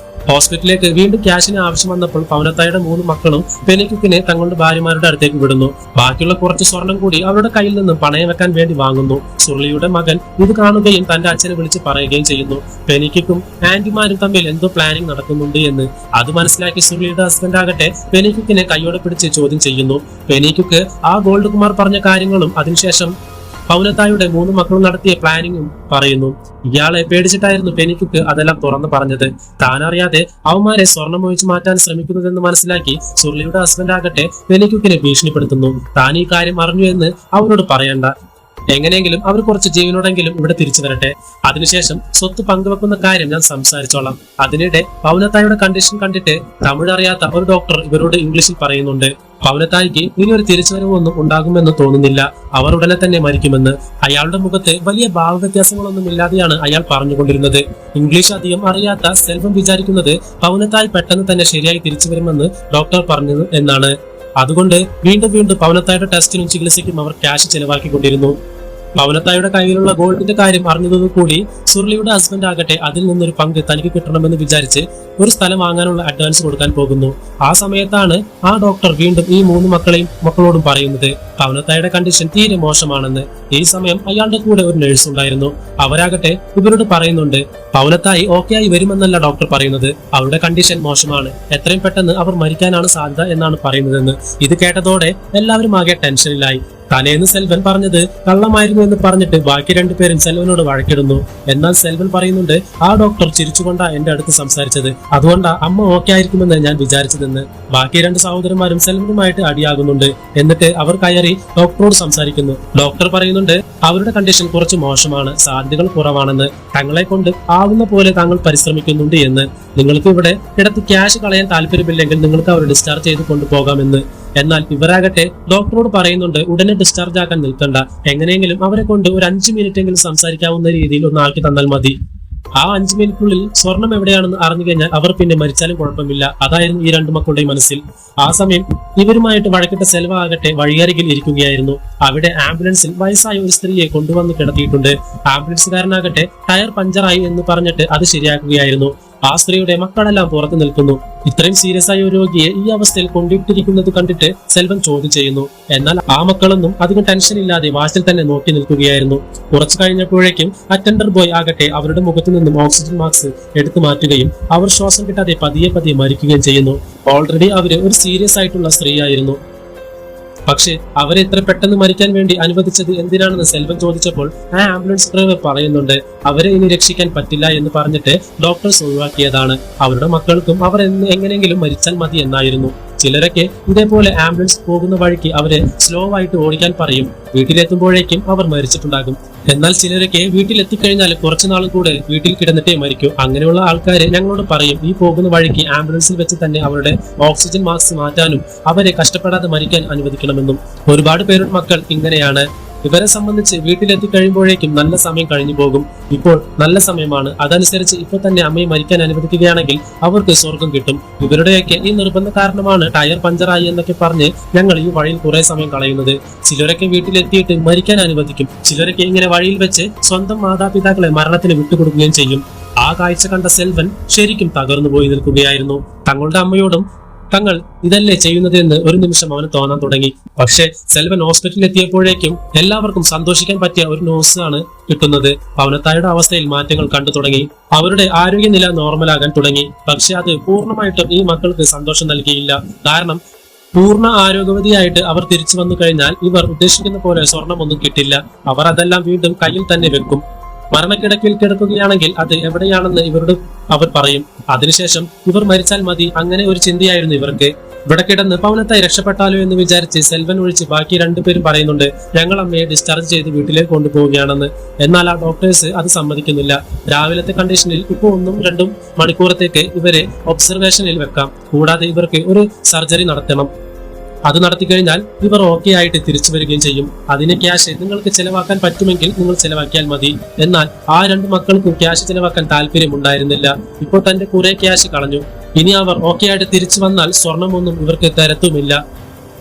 ഹോസ്പിറ്റലിലേക്ക് വീണ്ടും ക്യാഷിന് ആവശ്യം വന്നപ്പോൾ പൗനത്തായിയുടെ 3 മക്കളും പെനിക്യുക്കിനെ തങ്ങളുടെ ഭാര്യമാരുടെ അടുത്തേക്ക് വിടുന്നു. ബാക്കിയുള്ള കുറച്ച് സ്വർണം കൂടി അവരുടെ കയ്യിൽ നിന്നും പണയം വെക്കാൻ വേണ്ടി വാങ്ങുന്നു. സുർലിയുടെ മകൻ ഇത് കാണുകയും തന്റെ അച്ഛനെ വിളിച്ച് പറയുകയും ചെയ്യുന്നു. പെനിക്യുക്കും ആന്റിമാരും തമ്മിൽ എന്തോ പ്ലാനിങ് നടക്കുന്നുണ്ട് എന്ന്. അത് മനസ്സിലാക്കി സുർലിയുടെ ഹസ്ബൻഡ് ആകട്ടെ പെനിക്യുക്കിനെ കൈയോടെ പിടിച്ച് ചോദ്യം ചെയ്യുന്നു. പെനിക്യുക്ക് ആ ഗോൾഡ് കുമാർ പറഞ്ഞ കാര്യങ്ങളും അതിനുശേഷം പൗനത്തായിയുടെ 3 മക്കളും നടത്തിയ പ്ലാനിങ്ങും പറയുന്നു. ഇയാളെ പേടിച്ചിട്ടായിരുന്നു പെനിക്യുക്ക് അതെല്ലാം തുറന്നു പറഞ്ഞത്. താനറിയാതെ അവന്മാരെ സ്വർണം ഒഴിച്ചു മാറ്റാൻ ശ്രമിക്കുന്നതെന്ന് മനസ്സിലാക്കി സുർലിയുടെ ഹസ്ബൻഡ് ആകട്ടെ പെനിക്യുക്കിനെ ഭീഷണിപ്പെടുത്തുന്നു. താൻ ഈ കാര്യം അറിഞ്ഞു എന്ന് അവരോട് പറയണ്ട, എങ്ങനെയെങ്കിലും അവർ കുറച്ച് ജീവനോടെങ്കിലും ഇവിടെ തിരിച്ചു വരട്ടെ, അതിനുശേഷം സ്വത്ത് പങ്കുവെക്കുന്ന കാര്യം ഞാൻ സംസാരിച്ചോളാം. അതിനിടെ പൗനത്തായിയുടെ കണ്ടീഷൻ കണ്ടിട്ട് തമിഴ് അറിയാത്ത ഒരു ഡോക്ടർ ഇവരോട് ഇംഗ്ലീഷിൽ പറയുന്നുണ്ട്. പൗനത്തായിക്ക് ഇനി ഒരു തിരിച്ചുവരവൊന്നും ഉണ്ടാകുമെന്ന് തോന്നുന്നില്ല, അവർ ഉടനെ തന്നെ മരിക്കുമെന്ന്. അയാളുടെ മുഖത്ത് വലിയ ഭാവവ്യത്യാസങ്ങളൊന്നും ഇല്ലാതെയാണ് അയാൾ പറഞ്ഞുകൊണ്ടിരുന്നത്. ഇംഗ്ലീഷ് അധികം അറിയാത്ത സെൽവം വിചാരിക്കുന്നത് പൗനത്തായി പെട്ടെന്ന് തന്നെ ശരിയായി തിരിച്ചു വരുമെന്ന് ഡോക്ടർ പറഞ്ഞു എന്നാണ്. അതുകൊണ്ട് വീണ്ടും പൗനത്തായിയുടെ ടെസ്റ്റിനും ചികിത്സയ്ക്കും അവർ ക്യാഷ് ചെലവാക്കിക്കൊണ്ടിരുന്നു. പൗനത്തായിയുടെ കയ്യിലുള്ള ഗോൾഡിന്റെ കാര്യം അറിഞ്ഞതോടുകൂടി സുർലിയുടെ ഹസ്ബൻഡ് ആകട്ടെ അതിൽ നിന്നൊരു പങ്ക് തനിക്ക് കിട്ടണമെന്ന് വിചാരിച്ച് ഒരു സ്ഥലം വാങ്ങാനുള്ള അഡ്വാൻസ് കൊടുക്കാൻ പോകുന്നു. ആ സമയത്താണ് ആ ഡോക്ടർ വീണ്ടും ഈ 3 മക്കളോടും പറയുന്നത് പൗനത്തായിയുടെ കണ്ടീഷൻ തീരെ മോശമാണെന്ന്. ഈ സമയം അയാളുടെ കൂടെ ഒരു നഴ്സ് ഉണ്ടായിരുന്നു. അവരാകട്ടെ ഇവരോട് പറയുന്നുണ്ട് പൗനത്തായി ഓക്കെ ആയി വരുമെന്നല്ല ഡോക്ടർ പറയുന്നത്, അവരുടെ കണ്ടീഷൻ മോശമാണ്, എത്രയും പെട്ടെന്ന് അവർ മരിക്കാനാണ് സാധ്യത എന്നാണ് പറയുന്നതെന്ന്. ഇത് കേട്ടതോടെ എല്ലാവരും ആകെ ടെൻഷനിലായി. തലേന്ന് സെൽവൻ പറഞ്ഞത് കള്ളമായിരുന്നു എന്ന് പറഞ്ഞിട്ട് ബാക്കി 2 പേരും സെൽവനോട് വഴക്കിടുന്നു. എന്നാൽ സെൽവൻ പറയുന്നുണ്ട് ആ ഡോക്ടർ ചിരിച്ചുകൊണ്ടാ എന്റെ അടുത്ത് സംസാരിച്ചത്, അതുകൊണ്ടാ അമ്മ ഓക്കെ ആയിരിക്കുമെന്ന് ഞാൻ വിചാരിച്ചതെന്ന്. ബാക്കി 2 സഹോദരന്മാരും സെൽവനുമായിട്ട് അടിയാകുന്നുണ്ട്. എന്നിട്ട് അവർ കയറി ഡോക്ടറോട് സംസാരിക്കുന്നു. ഡോക്ടർ പറയുന്നുണ്ട് അവരുടെ കണ്ടീഷൻ കുറച്ച് മോശമാണ്, സാധ്യതകൾ കുറവാണെന്ന്, തങ്ങളെ കൊണ്ട് ആവുന്ന പോലെ താങ്കൾ പരിശ്രമിക്കുന്നുണ്ട് എന്ന്. നിങ്ങൾക്ക് ഇവിടെ കിടത്തി ക്യാഷ് കളയാൻ താല്പര്യമില്ലെങ്കിൽ നിങ്ങൾക്ക് അവർ ഡിസ്ചാർജ് ചെയ്ത് കൊണ്ടുപോകാമെന്ന്. എന്നാൽ ഇവരാകട്ടെ ഡോക്ടറോട് പറയുന്നുണ്ട് ഉടനെ ഡിസ്ചാർജ് ആക്കാൻ നിൽക്കണ്ട, എങ്ങനെയെങ്കിലും അവരെ കൊണ്ട് ഒരു 5 മിനിറ്റ് എങ്കിലും സംസാരിക്കാവുന്ന രീതിയിൽ ഒന്ന് ആക്കി തന്നാൽ മതി. ആ 5 മിനിറ്റിനുള്ളിൽ സ്വർണം എവിടെയാണെന്ന് അറിഞ്ഞു കഴിഞ്ഞാൽ അവർ പിന്നെ മരിച്ചാലും കുഴപ്പമില്ല. അതായിരുന്നു ഈ രണ്ടു മക്കളുടെയും മനസ്സിൽ. ആ സമയം ഇവരുമായിട്ട് വഴക്കിട്ട സെൽവ ആകട്ടെ വഴിയരികിൽ ഇരിക്കുകയായിരുന്നു. അവിടെ ആംബുലൻസിൽ വയസ്സായ ഒരു സ്ത്രീയെ കൊണ്ടുവന്ന് കിടത്തിയിട്ടുണ്ട്. ആംബുലൻസുകാരനാകട്ടെ ടയർ പഞ്ചറായി എന്ന് പറഞ്ഞിട്ട് അത് ശരിയാക്കുകയായിരുന്നു. ആ സ്ത്രീയുടെ മക്കളെല്ലാം പുറത്തു നിൽക്കുന്നു. ഇത്രയും സീരിയസ് ആയ ഒരു രോഗിയെ ഈ അവസ്ഥയിൽ കൊണ്ടിട്ടിരിക്കുന്നത് കണ്ടിട്ട് സെൽവൻ ചോദ്യം ചെയ്യുന്നു. എന്നാൽ ആ മക്കളൊന്നും അധികം ടെൻഷൻ ഇല്ലാതെ വാച്ചിൽ തന്നെ നോക്കി നിൽക്കുകയായിരുന്നു. കുറച്ചു കഴിഞ്ഞപ്പോഴേക്കും അറ്റൻഡർ ബോയ് ആകട്ടെ അവരുടെ മുഖത്തു നിന്നും ഓക്സിജൻ മാസ്ക് എടുത്തു മാറ്റുകയും അവർ ശ്വാസം കിട്ടാതെ പതിയെ പതിയെ മരിക്കുകയും ചെയ്യുന്നു. ഓൾറെഡി അവര് ഒരു സീരിയസ് ആയിട്ടുള്ള സ്ത്രീയായിരുന്നു. പക്ഷെ അവരെ ഇത്ര പെട്ടെന്ന് മരിക്കാൻ വേണ്ടി അനുവദിച്ചത് എന്തിനാണെന്ന് സെൽവൻ ചോദിച്ചപ്പോൾ ആ ആംബുലൻസ് ഡ്രൈവർ പറയുന്നുണ്ട് അവരെ ഇനി രക്ഷിക്കാൻ പറ്റില്ല എന്ന് പറഞ്ഞിട്ട് ഡോക്ടേഴ്സ് ഒഴിവാക്കിയതാണ്. അവരുടെ മക്കൾക്കും അവർ എങ്ങനെയെങ്കിലും മരിച്ചാൽ മതി എന്നായിരുന്നു. ചിലരൊക്കെ ഇതേപോലെ ആംബുലൻസ് പോകുന്ന വഴിക്ക് അവരെ സ്ലോ ആയിട്ട് ഓടിക്കാൻ പറയും. വീട്ടിലെത്തുമ്പോഴേക്കും അവർ മരിച്ചിട്ടുണ്ടാകും. എന്നാൽ ചിലരൊക്കെ വീട്ടിലെത്തിക്കഴിഞ്ഞാൽ കുറച്ചുനാളും കൂടെ വീട്ടിൽ കിടന്നിട്ടേ മരിക്കൂ. അങ്ങനെയുള്ള ആൾക്കാരെ ഞങ്ങളോട് പറയും ഈ പോകുന്ന വഴിക്ക് ആംബുലൻസിൽ വെച്ച് തന്നെ അവരുടെ ഓക്സിജൻ മാസ്ക് മാറ്റാനും അവരെ കഷ്ടപ്പെടാതെ മരിക്കാൻ അനുവദിക്കണമെന്നും. ഒരുപാട് പേരുടെ മക്കൾ ഇങ്ങനെയാണ്. ഇവരെ സംബന്ധിച്ച് വീട്ടിലെത്തി കഴിയുമ്പോഴേക്കും നല്ല സമയം കഴിഞ്ഞു പോകും. ഇപ്പോൾ നല്ല സമയമാണ്, അതനുസരിച്ച് ഇപ്പൊ തന്നെ അമ്മയെ മരിക്കാൻ അനുവദിക്കുകയാണെങ്കിൽ അവർക്ക് സ്വർഗം കിട്ടും. ഇവരുടെയൊക്കെ ഈ നിർബന്ധ കാരണമാണ് ടയർ പഞ്ചറായി എന്നൊക്കെ പറഞ്ഞ് ഞങ്ങൾ ഈ വഴിയിൽ കുറെ സമയം കളയുന്നത്. ചിലരൊക്കെ വീട്ടിലെത്തിയിട്ട് മരിക്കാൻ അനുവദിക്കും. ചിലരൊക്കെ ഇങ്ങനെ വഴിയിൽ വെച്ച് സ്വന്തം മാതാപിതാക്കളെ മരണത്തിന് വിട്ടുകൊടുക്കുകയും ചെയ്യും. ആ കാഴ്ച കണ്ട സെൽവൻ ശരിക്കും തകർന്നു പോയി നിൽക്കുകയായിരുന്നു. തങ്ങളുടെ അമ്മയോടും തങ്ങൾ ഇതല്ലേ ചെയ്യുന്നത് എന്ന് ഒരു നിമിഷം അവന് തോന്നാൻ തുടങ്ങി. പക്ഷെ സെൽവൻ ഹോസ്പിറ്റലിൽ എത്തിയപ്പോഴേക്കും എല്ലാവർക്കും സന്തോഷിക്കാൻ പറ്റിയ ഒരു ന്യൂസ് ആണ് കിട്ടുന്നത്. പവനത്തായുടെ അവസ്ഥയിൽ മാറ്റങ്ങൾ കണ്ടു തുടങ്ങി. അവരുടെ ആരോഗ്യനില നോർമലാകാൻ തുടങ്ങി. പക്ഷെ അത് പൂർണ്ണമായിട്ടും ഈ മക്കൾക്ക് സന്തോഷം നൽകിയില്ല. കാരണം പൂർണ്ണ ആരോഗ്യവതിയായിട്ട് അവർ തിരിച്ചു വന്നു കഴിഞ്ഞാൽ ഇവർ ഉദ്ദേശിക്കുന്ന പോലെ സ്വർണമൊന്നും കിട്ടില്ല. അവർ അതെല്ലാം വീണ്ടും കയ്യിൽ തന്നെ വെക്കും. മരണക്കിടക്കിൽ കിടക്കുകയാണെങ്കിൽ അത് എവിടെയാണെന്ന് അവർ പറയും. അതിനുശേഷം ഇവർ മരിച്ചാൽ മതി, അങ്ങനെ ഒരു ചിന്തയായിരുന്നു ഇവർക്ക്. ഇവിടെ കിടന്ന് പവനത്തായി രക്ഷപ്പെട്ടാലോ എന്ന് വിചാരിച്ച് സെൽവൻ ഒഴിച്ച് ബാക്കി രണ്ടുപേരും പറയുന്നുണ്ട് ഞങ്ങൾ അമ്മയെ ഡിസ്ചാർജ് ചെയ്ത് വീട്ടിലേക്ക് കൊണ്ടുപോവുകയാണെന്ന്. എന്നാൽ ആ ഡോക്ടേഴ്സ് അത് സമ്മതിക്കുന്നില്ല. രാവിലത്തെ കണ്ടീഷനിൽ ഇപ്പോൾ 1-2 മണിക്കൂറത്തേക്ക് ഇവരെ ഒബ്സർവേഷനിൽ വെക്കാം. കൂടാതെ ഇവർക്ക് ഒരു സർജറി നടത്തണം. അത് നടത്തി കഴിഞ്ഞാൽ ഇവർ ഓക്കെ ആയിട്ട് തിരിച്ചു വരികയും ചെയ്യും. അതിന് ക്യാഷ് നിങ്ങൾക്ക് ചെലവാക്കാൻ പറ്റുമെങ്കിൽ നിങ്ങൾ ചെലവാക്കിയാൽ മതി. എന്നാൽ ആ 2 മക്കൾക്കും ക്യാഷ് ചെലവാക്കാൻ താല്പര്യമുണ്ടായിരുന്നില്ല. ഇപ്പോൾ തന്റെ കുറെ ക്യാഷ് കളഞ്ഞു. ഇനി അവർ ഓക്കെ ആയിട്ട് തിരിച്ചു വന്നാൽ സ്വർണമൊന്നും ഇവർക്ക് തരത്തുമില്ല.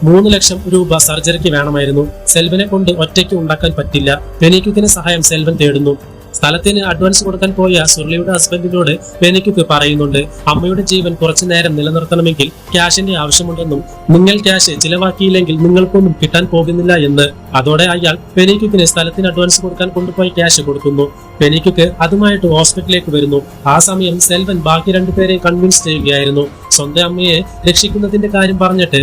3 ലക്ഷം രൂപ സർജറിക്ക് വേണമായിരുന്നു. സെൽവനെ കൊണ്ട് ഒറ്റയ്ക്ക് ഉണ്ടാക്കാൻ പറ്റില്ല. പെനിക്യുക്കിന് സഹായം സെൽവൻ തേടുന്നു. സ്ഥലത്തിന് അഡ്വാൻസ് കൊടുക്കാൻ പോയ സുർലിയുടെ ഹസ്ബൻഡിനോട് പെനിക്യുക്ക് പറയുന്നുണ്ട് അമ്മയുടെ ജീവൻ കുറച്ചു നേരം നിലനിർത്തണമെങ്കിൽ ക്യാഷിന്റെ ആവശ്യമുണ്ടെന്നും നിങ്ങൾ ക്യാഷ് ചിലവാക്കിയില്ലെങ്കിൽ നിങ്ങൾക്കൊന്നും കിട്ടാൻ പോകുന്നില്ല എന്ന്. അതോടെ അയാൾ പെനിക്യുക്കിന് സ്ഥലത്തിന് അഡ്വാൻസ് കൊടുക്കാൻ കൊണ്ടുപോയി ക്യാഷ് കൊടുക്കുന്നു. പെനിക്യുക്ക് അതുമായിട്ട് ഹോസ്പിറ്റലിലേക്ക് വരുന്നു. ആ സമയം സെൽവൻ ബാക്കി 2 പേരെ കൺവിൻസ് ചെയ്യുകയായിരുന്നു. സ്വന്തം അമ്മയെ രക്ഷിക്കുന്നതിന്റെ കാര്യം പറഞ്ഞിട്ട്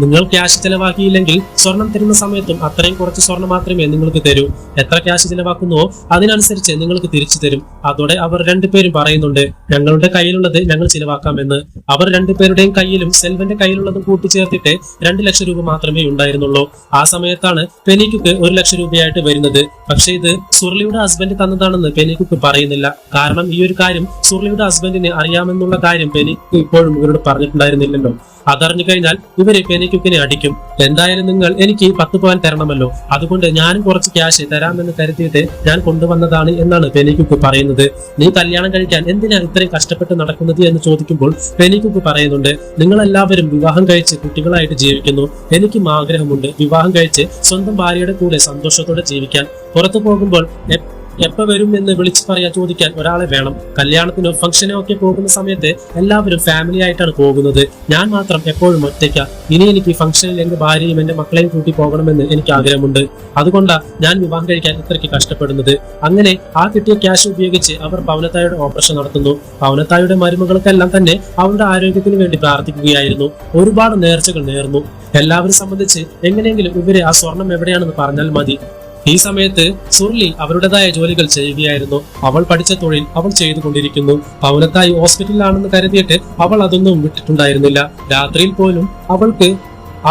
നിങ്ങൾ ക്യാഷ് ചെലവാക്കിയില്ലെങ്കിൽ സ്വർണം തരുന്ന സമയത്തും അത്രയും കുറച്ച് സ്വർണം മാത്രമേ നിങ്ങൾക്ക് തരൂ. എത്ര ക്യാഷ് ചെലവാക്കുന്നുവോ അതിനനുസരിച്ച് നിങ്ങൾക്ക് തിരിച്ചു തരും. അതോടെ അവർ 2 പേരും പറയുന്നുണ്ട് ഞങ്ങളുടെ കയ്യിലുള്ളത് ഞങ്ങൾ ചിലവാക്കാമെന്ന്. അവർ 2 പേരുടെയും കയ്യിലും സെൽവന്റെ കയ്യിലുള്ളതും കൂട്ടിച്ചേർത്തിട്ട് 2 ലക്ഷം രൂപ മാത്രമേ ഉണ്ടായിരുന്നുള്ളൂ. ആ സമയത്താണ് പെനിക്യുക്ക് 1 ലക്ഷം രൂപയായിട്ട് വരുന്നത്. പക്ഷെ ഇത് സുർലിയുടെ ഹസ്ബൻഡ് തന്നതാണെന്ന് പെനിക്യുക്ക് പറയുന്നില്ല. കാരണം ഈ ഒരു കാര്യം സുർലിയുടെ ഹസ്ബൻഡിന് അറിയാമെന്നുള്ള കാര്യം പെനിക്യുക്ക് ഇപ്പോഴും ഇവരോട് പറഞ്ഞിട്ടുണ്ടായിരുന്നില്ലല്ലോ. അതറിഞ്ഞു കഴിഞ്ഞാൽ ഇവര് പെനിക്യുക്കിനെ അടിക്കും. എന്തായാലും നിങ്ങൾ എനിക്ക് 10 പവൻ തരണമല്ലോ, അതുകൊണ്ട് ഞാനും കുറച്ച് ക്യാഷ് തരാമെന്ന് കരുതിയിട്ട് ഞാൻ കൊണ്ടുവന്നതാണ് എന്നാണ് പെനിക്യുക്ക് പറയുന്നത്. നീ കല്യാണം കഴിക്കാൻ എന്തിനാ ഇത്രയും കഷ്ടപ്പെട്ട് നടക്കുന്നത് എന്ന് ചോദിക്കുമ്പോൾ പെനിക്യുക്ക് പറയുന്നുണ്ട് നിങ്ങൾ എല്ലാവരും വിവാഹം കഴിച്ച് കുട്ടികളായിട്ട് ജീവിക്കുന്നു. എനിക്കും ആഗ്രഹമുണ്ട് വിവാഹം കഴിച്ച് സ്വന്തം ഭാര്യയുടെ കൂടെ സന്തോഷത്തോടെ ജീവിക്കാൻ. പുറത്തു പോകുമ്പോൾ എപ്പോ വരും എന്ന് വിളിച്ചു പറയാൻ ചോദിക്കാൻ ഒരാളെ വേണം. കല്യാണത്തിനോ ഫംഗ്ഷനോ ഒക്കെ പോകുന്ന സമയത്ത് എല്ലാവരും ഫാമിലി ആയിട്ടാണ് പോകുന്നത്. ഞാൻ മാത്രം എപ്പോഴും ഒറ്റയ്ക്ക. ഇനി എനിക്ക് ഫംഗ്ഷനിൽ എന്റെ ഭാര്യയും എന്റെ മക്കളെയും കൂട്ടി പോകണമെന്ന് എനിക്ക് ആഗ്രഹമുണ്ട്. അതുകൊണ്ടാണ് ഞാൻ വിവാഹം കഴിക്കാൻ ഇത്രയ്ക്ക് കഷ്ടപ്പെടുന്നത്. അങ്ങനെ ആ കിട്ടിയ ക്യാഷ് ഉപയോഗിച്ച് അവർ പവനത്തായുടെ ഓപ്പറേഷൻ നടത്തുന്നു. പവനത്തായുടെ മരുമകൾക്കെല്ലാം തന്നെ അവരുടെ ആരോഗ്യത്തിന് വേണ്ടി പ്രാർത്ഥിക്കുകയായിരുന്നു. ഒരുപാട് നേർച്ചകൾ നേർന്നു. എല്ലാവരും സംബന്ധിച്ച് എങ്ങനെയെങ്കിലും ഇവരെ ആ സ്വർണം എവിടെയാണെന്ന് പറഞ്ഞാൽ മതി. ഈ സമയത്ത് സുർലി അവരുടേതായ ജോലികൾ ചെയ്യുകയായിരുന്നു. അവൾ പഠിച്ച തൊഴിൽ അവൾ ചെയ്തുകൊണ്ടിരിക്കുന്നു. പവനത്തായി ഹോസ്പിറ്റലിലാണെന്ന് കരുതിയിട്ട് അവൾ അതൊന്നും വിട്ടിട്ടുണ്ടായിരുന്നില്ല. രാത്രിയിൽ പോലും അവൾക്ക്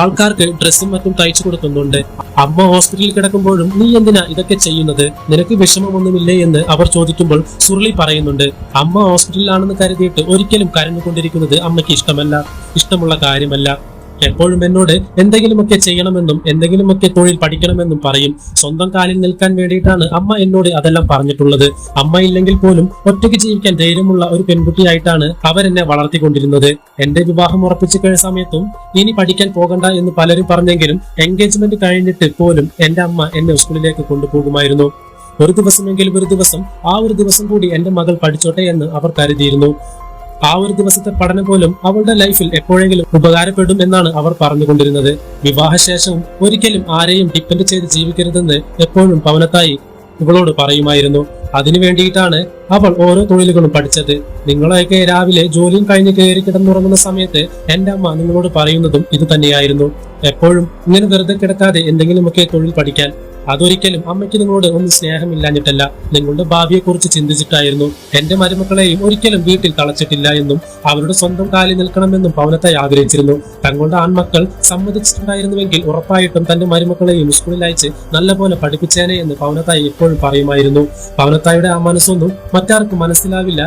ആൾക്കാർക്ക് ഡ്രസ്സും മറ്റും തയ്ച്ചു കൊടുക്കുന്നുണ്ട്. അമ്മ ഹോസ്പിറ്റലിൽ കിടക്കുമ്പോഴും നീ എന്തിനാ ഇതൊക്കെ ചെയ്യുന്നത്, നിനക്ക് വിഷമമൊന്നുമില്ലേ എന്ന് അവർ ചോദിക്കുമ്പോൾ സുർലി പറയുന്നുണ്ട് അമ്മ ഹോസ്പിറ്റലിലാണെന്ന് കരുതിയിട്ട് ഒരിക്കലും കരഞ്ഞുകൊണ്ടിരിക്കുന്നത് അമ്മയ്ക്ക് ഇഷ്ടമുള്ള കാര്യമല്ല. എപ്പോഴും എന്നോട് എന്തെങ്കിലുമൊക്കെ ചെയ്യണമെന്നും എന്തെങ്കിലുമൊക്കെ തൊഴിൽ പഠിക്കണമെന്നും പറയും. സ്വന്തം കാലിൽ നിൽക്കാൻ വേണ്ടിയിട്ടാണ് അമ്മ എന്നോട് അതെല്ലാം പറഞ്ഞിട്ടുള്ളത്. അമ്മ ഇല്ലെങ്കിൽ പോലും ഒറ്റയ്ക്ക് ജീവിക്കാൻ ധൈര്യമുള്ള ഒരു പെൺകുട്ടിയായിട്ടാണ് അവരെന്നെ വളർത്തിക്കൊണ്ടിരുന്നത്. എന്റെ വിവാഹം ഉറപ്പിച്ചു കഴിഞ്ഞ സമയത്തും ഇനി പഠിക്കാൻ പോകണ്ട എന്ന് പലരും പറഞ്ഞെങ്കിലും എൻഗേജ്മെന്റ് കഴിഞ്ഞിട്ട് പോലും എന്റെ അമ്മ എന്നെ സ്കൂളിലേക്ക് കൊണ്ടുപോകുമായിരുന്നു. ഒരു ദിവസം ആ ഒരു ദിവസം കൂടി എന്റെ മകൾ പഠിച്ചോട്ടെ എന്ന് അവർ കരുതിയിരുന്നു. ആ ഒരു ദിവസത്തെ പഠനം പോലും അവളുടെ ലൈഫിൽ എപ്പോഴെങ്കിലും ഉപകാരപ്പെടും എന്നാണ് അവർ പറഞ്ഞുകൊണ്ടിരുന്നത്. വിവാഹശേഷവും ഒരിക്കലും ആരെയും ഡിപ്പെൻഡ് ചെയ്ത് ജീവിക്കരുതെന്ന് എപ്പോഴും പവനത്തായി ഇവളോട് പറയുമായിരുന്നു. അതിനു വേണ്ടിയിട്ടാണ് അവൾ ഓരോ തൊഴിലുകളും പഠിച്ചത്. നിങ്ങളെയൊക്കെ രാവിലെ ജോലിയും കഴിഞ്ഞ് കയറി കിടന്നുറങ്ങുന്ന സമയത്ത് എന്റെ അമ്മ നിങ്ങളോട് പറയുന്നതും ഇത് തന്നെയായിരുന്നു. എപ്പോഴും ഇങ്ങനെ വെറുതെ കിടക്കാതെ എന്തെങ്കിലുമൊക്കെ തൊഴിൽ പഠിക്കാൻ. അതൊരിക്കലും അമ്മയ്ക്ക് നിങ്ങളോട് ഒന്നും സ്നേഹമില്ലാഞ്ഞിട്ടല്ല, നിങ്ങളുടെ ഭാവിയെ കുറിച്ച് ചിന്തിച്ചിട്ടായിരുന്നു. എന്റെ മരുമക്കളെയും ഒരിക്കലും വീട്ടിൽ തളച്ചിട്ടില്ല എന്നും അവരുടെ സ്വന്തം കാലിൽ നിൽക്കണമെന്നും പവനത്തായി ആഗ്രഹിച്ചിരുന്നു. തങ്ങളുടെ ആൺമക്കൾ സമ്മതിച്ചിട്ടുണ്ടായിരുന്നുവെങ്കിൽ ഉറപ്പായിട്ടും തന്റെ മരുമക്കളെയും സ്കൂളിൽ അയച്ച് നല്ലപോലെ പഠിപ്പിച്ചേനെ എന്ന് പവനത്തായി എപ്പോഴും പറയുമായിരുന്നു. പവനത്തായുടെ ആ മനസ്സൊന്നും മറ്റാർക്കും മനസ്സിലാവില്ല.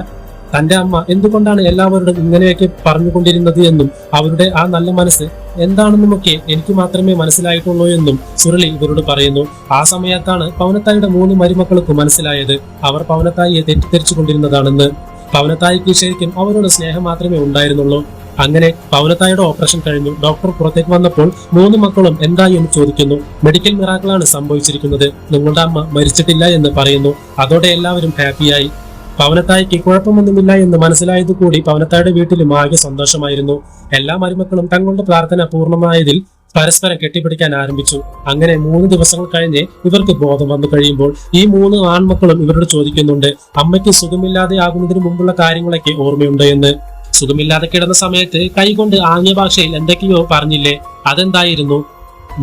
തന്റെ അമ്മ എന്തുകൊണ്ടാണ് എല്ലാവരോടും ഇങ്ങനെയൊക്കെ പറഞ്ഞുകൊണ്ടിരുന്നത് എന്നും അവരുടെ ആ നല്ല മനസ്സ് എന്താണെന്നുമൊക്കെ എനിക്ക് മാത്രമേ മനസ്സിലായിട്ടുള്ളൂ എന്നും സുരളി ഇവരോട് പറയുന്നു. ആ സമയത്താണ് പവനത്തായിയുടെ 3 മരുമക്കൾക്കും മനസ്സിലായത് അവർ പവനത്തായിയെ തെറ്റിദ്ധരിച്ചു കൊണ്ടിരുന്നതാണെന്ന്. പവനത്തായിക്ക് ശരിക്കും അവരോട് സ്നേഹം മാത്രമേ ഉണ്ടായിരുന്നുള്ളൂ. അങ്ങനെ പവനത്തായിയുടെ ഓപ്പറേഷൻ കഴിഞ്ഞു. ഡോക്ടർ പുറത്തേക്ക് വന്നപ്പോൾ 3 മക്കളും എന്തായി എന്ന് ചോദിക്കുന്നു. മെഡിക്കൽ മിറാക്കിളാണ് സംഭവിച്ചിരിക്കുന്നത്, നിങ്ങളുടെ അമ്മ മരിച്ചിട്ടില്ല എന്ന് പറയുന്നു. അതോടെ എല്ലാവരും ഹാപ്പിയായി. പവനത്തായിക്ക് കുഴപ്പമൊന്നുമില്ല എന്ന് മനസ്സിലായത് കൂടി പവനത്തായുടെ വീട്ടിലും ആകെ സന്തോഷമായിരുന്നു. എല്ലാ മരുമക്കളും തങ്ങളുടെ പ്രാർത്ഥന പൂർണ്ണമായതിൽ പരസ്പരം കെട്ടിപ്പിടിക്കാൻ ആരംഭിച്ചു. അങ്ങനെ 3 ദിവസങ്ങൾ കഴിഞ്ഞ് ഇവർക്ക് ബോധം വന്നു കഴിയുമ്പോൾ ഈ 3 ആൺമക്കളും ഇവരോട് ചോദിക്കുന്നുണ്ട്, അമ്മയ്ക്ക് സുഖമില്ലാതെ ആകുന്നതിന് മുമ്പുള്ള കാര്യങ്ങളൊക്കെ ഓർമ്മയുണ്ടോ എന്ന്. സുഖമില്ലാതെ കിടന്ന സമയത്ത് കൈകൊണ്ട് ആംഗ്യ ഭാഷയിൽ എന്തൊക്കെയോ പറഞ്ഞില്ലേ, അതെന്തായിരുന്നു?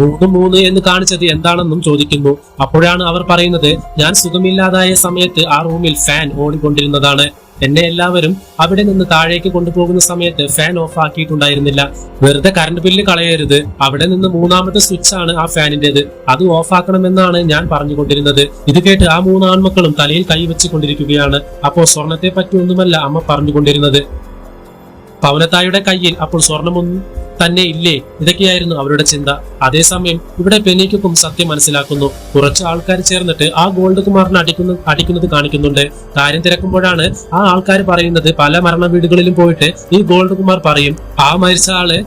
3 എന്ന് കാണിച്ചത് എന്താണെന്നും ചോദിക്കുന്നു. അപ്പോഴാണ് അവർ പറയുന്നത്, ഞാൻ സുഖമില്ലാതായ സമയത്ത് ആ റൂമിൽ ഫാൻ ഓടിക്കൊണ്ടിരുന്നതാണ്. എന്നെ എല്ലാവരും അവിടെ നിന്ന് താഴേക്ക് കൊണ്ടുപോകുന്ന സമയത്ത് ഫാൻ ഓഫ് ആക്കിയിട്ടുണ്ടായിരുന്നില്ല. വെറുതെ കറണ്ട് ബില്ല് കളയരുത്, അവിടെ നിന്ന് 3ാമത്തെ സ്വിച്ച് ആണ് ആ ഫാനിന്റേത്, അത് ഓഫ് ആക്കണമെന്നാണ് ഞാൻ പറഞ്ഞുകൊണ്ടിരുന്നത്. ഇത് കേട്ട് ആ 3 ആൺമക്കളും തലയിൽ കൈവച്ച് കൊണ്ടിരിക്കുകയാണ്. അപ്പോൾ സ്വർണത്തെ പറ്റി ഒന്നുമല്ല അമ്മ പറഞ്ഞുകൊണ്ടിരുന്നത്. പവനത്തായുടെ കയ്യിൽ അപ്പോൾ സ്വർണമൊന്നും തന്നെ ഇല്ലേ, ഇതൊക്കെയായിരുന്നു അവരുടെ ചിന്ത. അതേസമയം ഇവിടെ പെനീക്കും സത്യം മനസ്സിലാക്കുന്നു. കുറച്ച് ആൾക്കാർ ചേർന്നിട്ട് ആ ഗോൾഡ് കുമാറിനെ അടിക്കുന്നത് കാണിക്കുന്നുണ്ട്. കാര്യം തിരക്കുമ്പോഴാണ് ആ ആൾക്കാർ പറയുന്നത്, പല മരണ വീടുകളിലും പോയിട്ട് ഈ ഗോൾഡ് കുമാർ പറയും, ആ മരിച്ച ആള്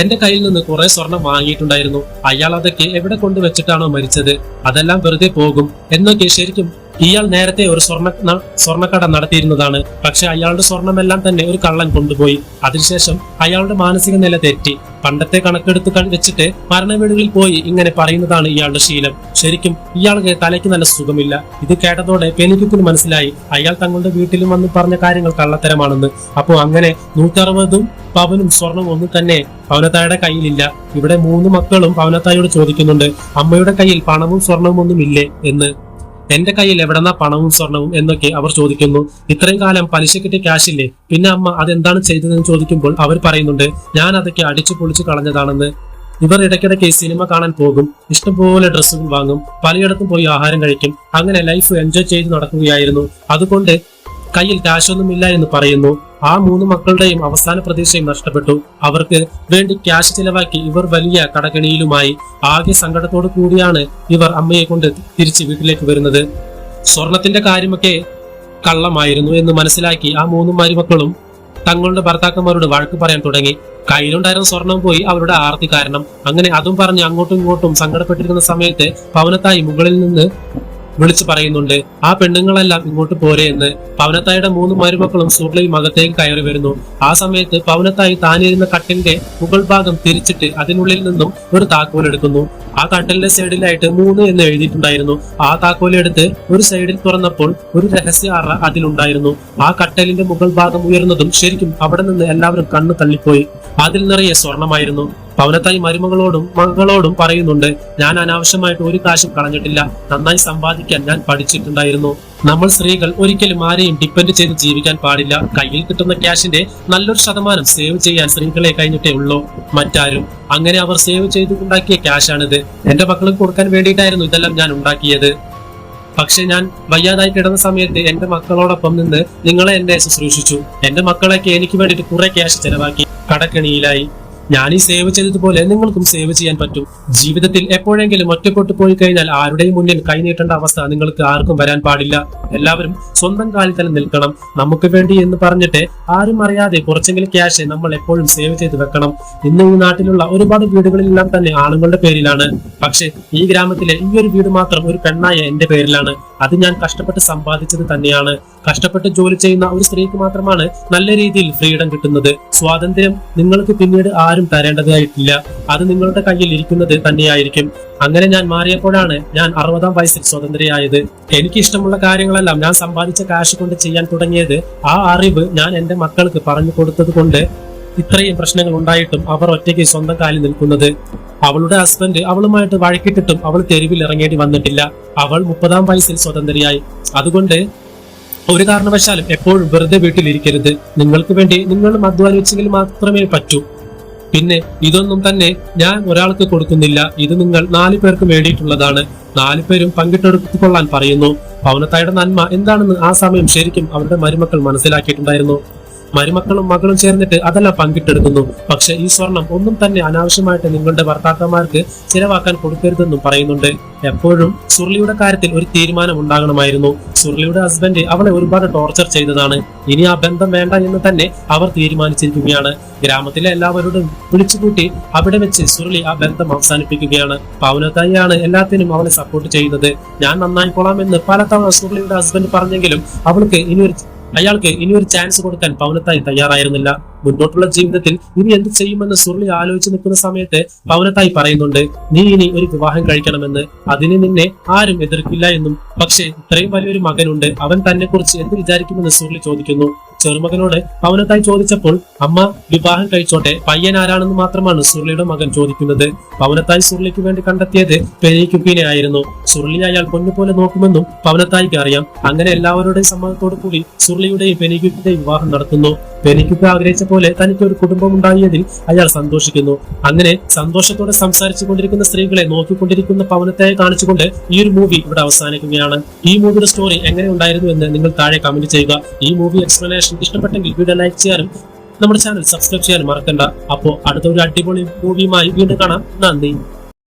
എന്റെ കയ്യിൽ നിന്ന് കുറെ സ്വർണം വാങ്ങിയിട്ടുണ്ടായിരുന്നു, അയാൾ അതൊക്കെ എവിടെ വെച്ചിട്ടാണോ മരിച്ചത്, അതെല്ലാം വെറുതെ പോകും എന്നൊക്കെ. ശരിക്കും ഇയാൾ നേരത്തെ ഒരു സ്വർണ്ണക്കട നടത്തിയിരുന്നതാണ്. പക്ഷെ അയാളുടെ സ്വർണമെല്ലാം തന്നെ ഒരു കള്ളൻ കൊണ്ടുപോയി. അതിനുശേഷം അയാളുടെ മാനസിക നില തെറ്റി. പണ്ടത്തെ കണക്കെടുത്ത് വെച്ചിട്ട് മരണവീടുകളിൽ പോയി ഇങ്ങനെ പറയുന്നതാണ് ഇയാളുടെ ശീലം. ശരിക്കും ഇയാൾക്ക് തലയ്ക്ക് നല്ല സുഖമില്ല. ഇത് കേട്ടതോടെ പെനിക്കുത്തിന് മനസ്സിലായി അയാൾ തങ്ങളുടെ വീട്ടിലും വന്ന് പറഞ്ഞ കാര്യങ്ങൾ കള്ളത്തരമാണെന്ന്. അപ്പോ അങ്ങനെ 160 പവനും സ്വർണം ഒന്നും തന്നെ പവനത്തായുടെ കയ്യിലില്ല. ഇവിടെ 3 മക്കളും പവനത്തായോട് ചോദിക്കുന്നുണ്ട്, അമ്മയുടെ കയ്യിൽ പണവും സ്വർണവും ഒന്നും ഇല്ലേ എന്ന്. എന്റെ കയ്യിൽ എവിടെന്നാ പണവും സ്വർണവും എന്നൊക്കെ അവർ ചോദിക്കുന്നു. ഇത്രയും കാലം പലിശ കിട്ടിയ ക്യാഷ് ഇല്ലേ, പിന്നെ അമ്മ അതെന്താണ് ചെയ്തതെന്ന് ചോദിക്കുമ്പോൾ അവർ പറയുന്നുണ്ട്, ഞാൻ അതൊക്കെ അടിച്ചു പൊളിച്ചു കളഞ്ഞതാണെന്ന്. ഇവർ ഇടയ്ക്കിടയ്ക്ക് സിനിമ കാണാൻ പോകും, ഇഷ്ടംപോലെ ഡ്രസ്സുകൾ വാങ്ങും, പലയിടത്തും പോയി ആഹാരം കഴിക്കും. അങ്ങനെ ലൈഫ് എൻജോയ് ചെയ്ത് നടക്കുകയായിരുന്നു. അതുകൊണ്ട് കയ്യിൽ ക്യാഷൊന്നുമില്ല എന്ന് പറയുന്നു. ആ 3 മക്കളുടെയും അവസാന പ്രതീക്ഷയും നഷ്ടപ്പെട്ടു. അവർക്ക് വേണ്ടി ക്യാഷ് ചിലവാക്കി ഇവർ വലിയ കടകണിയിലുമായി. ആകെ സങ്കടത്തോടു കൂടിയാണ് ഇവർ അമ്മയെ കൊണ്ട് തിരിച്ച് വീട്ടിലേക്ക് വരുന്നത്. സ്വർണത്തിന്റെ കാര്യമൊക്കെ കള്ളമായിരുന്നു എന്ന് മനസ്സിലാക്കി ആ 3 മരുമക്കളും തങ്ങളുടെ ഭർത്താക്കന്മാരോട് വഴക്ക് പറയാൻ തുടങ്ങി. കയ്യിലുണ്ടായിരുന്ന സ്വർണം പോയി അവരുടെ ആർത്തി കാരണം. അങ്ങനെ അതും പറഞ്ഞ് അങ്ങോട്ടും ഇങ്ങോട്ടും സങ്കടപ്പെട്ടിരിക്കുന്ന സമയത്ത് പവനത്തായി മുകളിൽ നിന്ന് വിളിച്ചു പറയുന്നുണ്ട്, ആ പെണ്ണുങ്ങളെല്ലാം ഇങ്ങോട്ട് പോരെ എന്ന്. പവനത്തായുടെ 3 മരുമക്കളും സുർലയും അകത്തേക്ക് കയറി വരുന്നു. ആ സമയത്ത് പവനത്തായി താനിരുന്ന കട്ടിലിന്റെ മുകൾ ഭാഗം തിരിച്ചിട്ട് അതിനുള്ളിൽ നിന്നും ഒരു താക്കോൽ എടുക്കുന്നു. ആ കട്ടലിന്റെ സൈഡിലായിട്ട് 3 എന്ന് എഴുതിയിട്ടുണ്ടായിരുന്നു. ആ താക്കോലെടുത്ത് ഒരു സൈഡിൽ തുറന്നപ്പോൾ ഒരു രഹസ്യ അറ അതിലുണ്ടായിരുന്നു. ആ കട്ടലിന്റെ മുകൾ ഭാഗം ഉയർന്നതും ശരിക്കും അവിടെ നിന്ന് എല്ലാവരും കണ്ണു തള്ളിപ്പോയി. അതിൽ നിറയെ സ്വർണമായിരുന്നു. പവനത്തായി മകളോടും പറയുന്നുണ്ട്, ഞാൻ അനാവശ്യമായിട്ട് ഒരു കാശും കളഞ്ഞിട്ടില്ല, നന്നായി സമ്പാദിക്കാൻ ഞാൻ പഠിച്ചിട്ടുണ്ടായിരുന്നു. നമ്മൾ സ്ത്രീകൾ ഒരിക്കലും ആരെയും ഡിപ്പെൻഡ് ചെയ്ത് ജീവിക്കാൻ പാടില്ല. കയ്യിൽ കിട്ടുന്ന ക്യാഷിന്റെ നല്ലൊരു ശതമാനം സേവ് ചെയ്യാൻ സ്ത്രീകളെ കഴിഞ്ഞിട്ടേ ഉള്ളൂ, മറ്റാരും. അങ്ങനെ അവർ സേവ് ചെയ്തുണ്ടാക്കിയ ക്യാഷാണിത്. എന്റെ മക്കൾക്ക് കൊടുക്കാൻ വേണ്ടിയിട്ടായിരുന്നു ഇതെല്ലാം ഞാൻ ഉണ്ടാക്കിയത്. പക്ഷെ ഞാൻ വയ്യാതായി കിടന്ന സമയത്ത് എന്റെ മക്കളോടൊപ്പം നിന്ന് നിങ്ങളെ എന്നെ ശുശ്രൂഷിച്ചു. എന്റെ മക്കളൊക്കെ എനിക്ക് വേണ്ടിയിട്ട് കുറെ ക്യാഷ് ചെലവാക്കി കടക്കെണിയിലായി. ഞാൻ ഈ സേവ് ചെയ്തതുപോലെ നിങ്ങൾക്കും സേവ് ചെയ്യാൻ പറ്റും. ജീവിതത്തിൽ എപ്പോഴെങ്കിലും ഒറ്റപ്പെട്ടു പോയി കഴിഞ്ഞാൽ ആരുടെയും മുന്നിൽ കൈനീട്ടേണ്ട അവസ്ഥ നിങ്ങൾക്ക് ആർക്കും വരാൻ പാടില്ല. എല്ലാവരും സ്വന്തം കാലിൽ തന്നെ നിൽക്കണം. നമുക്ക് വേണ്ടി എന്ന് പറഞ്ഞിട്ട് ആരും അറിയാതെ കുറച്ചെങ്കിലും ക്യാഷ് നമ്മൾ എപ്പോഴും സേവ് ചെയ്ത് വെക്കണം. ഇന്ന് ഈ നാട്ടിലുള്ള ഒരുപാട് വീടുകളിലെല്ലാം തന്നെ ആണുങ്ങളുടെ പേരിലാണ്. പക്ഷെ ഈ ഗ്രാമത്തിലെ ഈ ഒരു വീട് മാത്രം ഒരു പെണ്ണായ എന്റെ പേരിലാണ്. അത് ഞാൻ കഷ്ടപ്പെട്ട് സമ്പാദിച്ചത് തന്നെയാണ്. കഷ്ടപ്പെട്ട് ജോലി ചെയ്യുന്ന ഒരു സ്ത്രീക്ക് മാത്രമാണ് നല്ല രീതിയിൽ ഫ്രീഡം കിട്ടുന്നത്. സ്വാതന്ത്ര്യം നിങ്ങൾക്ക് പിന്നീട് ആരും തരേണ്ടതായിട്ടില്ല. അത് നിങ്ങളുടെ കയ്യിൽ ഇരിക്കുന്നത് തന്നെയായിരിക്കും. അങ്ങനെ ഞാൻ മാറിയപ്പോഴാണ് ഞാൻ 60-ാം വയസ്സിൽ സ്വതന്ത്രയായത്. എനിക്ക് ഇഷ്ടമുള്ള കാര്യങ്ങളെല്ലാം ഞാൻ സമ്പാദിച്ച കാശ് കൊണ്ട് ചെയ്യാൻ തുടങ്ങിയത്. ആ അറിവ് ഞാൻ എന്റെ മക്കൾക്ക് പറഞ്ഞു കൊടുത്തത് കൊണ്ട് ഇത്രയും പ്രശ്നങ്ങൾ ഉണ്ടായിട്ടും അവർ ഒറ്റയ്ക്ക് സ്വന്തം കാലിൽ നിൽക്കുന്നത്. അവളുടെ ഹസ്ബൻഡ് അവളുമായിട്ട് വഴക്കിട്ടിട്ടും അവൾ തെരുവിൽ ഇറങ്ങേണ്ടി വന്നിട്ടില്ല. അവൾ 30-ാം വയസ്സിൽ സ്വതന്ത്രയായി. അതുകൊണ്ട് ഒരു കാരണവശാലും എപ്പോഴും വെറുതെ വീട്ടിലിരിക്കരുത്. നിങ്ങൾക്ക് വേണ്ടി നിങ്ങളും അധ്വാനിച്ചെങ്കിൽ മാത്രമേ പറ്റൂ. പിന്നെ ഇതൊന്നും തന്നെ ഞാൻ ഒരാൾക്ക് കൊടുക്കുന്നില്ല. ഇത് നിങ്ങൾ 4 പേർക്ക് വേണ്ടിയിട്ടുള്ളതാണ്. 4 പേരും പങ്കിട്ടെടുത്തുകൊള്ളാൻ പറയുന്നു. പവനത്തായുടെ നന്മ എന്താണെന്ന് ആ സമയം ശരിക്കും അവരുടെ മരുമക്കൾ മനസ്സിലാക്കിയിട്ടുണ്ടായിരുന്നു. മരുമക്കളും മകളും ചേർന്നിട്ട് അതെല്ലാം പങ്കിട്ടെടുക്കുന്നു. പക്ഷെ ഈ സ്വർണം ഒന്നും തന്നെ അനാവശ്യമായിട്ട് നിങ്ങളുടെ ഭർത്താക്കന്മാർക്ക് ചിലവാക്കാൻ കൊടുക്കരുതെന്നും പറയുന്നുണ്ട്. എപ്പോഴും സുർലിയുടെ കാര്യത്തിൽ ഒരു തീരുമാനം ഉണ്ടാകണമായിരുന്നു. സുർലിയുടെ ഹസ്ബൻഡ് അവളെ ഒരുപാട് ടോർച്ചർ ചെയ്തതാണ്. ഇനി ആ ബന്ധം വേണ്ട എന്ന് തന്നെ അവർ തീരുമാനിച്ചിരിക്കുകയാണ്. ഗ്രാമത്തിലെ എല്ലാവരോടും വിളിച്ചുകൂട്ടി അവിടെ വെച്ച് സുർലി ആ ബന്ധം അവസാനിപ്പിക്കുകയാണ്. പവനത്തായിയാണ് എല്ലാത്തിനും അവളെ സപ്പോർട്ട് ചെയ്യുന്നത്. ഞാൻ നന്നായിക്കൊള്ളാമെന്ന് പലതവണ സുർലിയുടെ ഹസ്ബൻഡ് പറഞ്ഞെങ്കിലും അയാൾക്ക് ഇനിയൊരു ചാൻസ് കൊടുക്കാൻ പവനത്തായി തയ്യാറായിരുന്നില്ല. മുന്നോട്ടുള്ള ജീവിതത്തിൽ ഇനി എന്ത് ചെയ്യുമെന്ന് സുർലി ആലോചിച്ച് നിൽക്കുന്ന സമയത്ത് പവനത്തായി പറയുന്നുണ്ട്, നീ ഇനി ഒരു വിവാഹം കഴിക്കണമെന്ന്. അതിന് നിന്നെ ആരും എതിർക്കില്ല എന്നും. പക്ഷെ ഇത്രയും വലിയൊരു മകനുണ്ട്, അവൻ തന്നെ കുറിച്ച് എന്ത് വിചാരിക്കുമെന്ന് സുർലി ചോദിക്കുന്നു. ചെറുമകനോട് പവനത്തായി ചോദിച്ചപ്പോൾ അമ്മ വിവാഹം കഴിച്ചോട്ടെ, പയ്യൻ ആരാണെന്ന് മാത്രമാണ് സുർലിയുടെ മകൻ ചോദിക്കുന്നത്. പവനത്തായി സുർലിക്ക് വേണ്ടി കണ്ടെത്തിയത് പെനിക്കുപ്പിനെ ആയിരുന്നു. സുർലി അയാൾ പൊന്നുപോലെ നോക്കുമെന്നും പവനത്തായിക്ക് അറിയാം. അങ്ങനെ എല്ലാവരുടെയും സമ്മതത്തോടു കൂടി സുർലിയുടെയും പെനിക്കുപ്പിന്റെയും വിവാഹം നടത്തുന്നു. പെനിക്കുപ്പ് ആഗ്രഹിച്ച പോലെ തനിക്ക് ഒരു കുടുംബം ഉണ്ടായതിൽ അയാൾ സന്തോഷിക്കുന്നു. അങ്ങനെ സന്തോഷത്തോടെ സംസാരിച്ചു കൊണ്ടിരിക്കുന്ന സ്ത്രീകളെ നോക്കിക്കൊണ്ടിരിക്കുന്ന പവനത്തായെ കാണിച്ചുകൊണ്ട് ഈ ഒരു മൂവി ഇവിടെ അവസാനിക്കുകയാണ്. ഈ മൂവിയുടെ സ്റ്റോറി എങ്ങനെ ഉണ്ടായിരുന്നു എന്ന് നിങ്ങൾ താഴെ കമന്റ് ചെയ്യുക. ഈ മൂവി എക്സ്പ്ലനേഷൻ ഇഷ്ടപ്പെട്ടെങ്കിൽ വീഡിയോ ലൈക്ക് ചെയ്യാനും നമ്മുടെ ചാനൽ സബ്സ്ക്രൈബ് ചെയ്യാനും മറക്കണ്ട. അപ്പോ അടുത്ത ഒരു അടിപൊളി മൂവിയുമായി വീണ്ടും കാണാം. നന്ദി.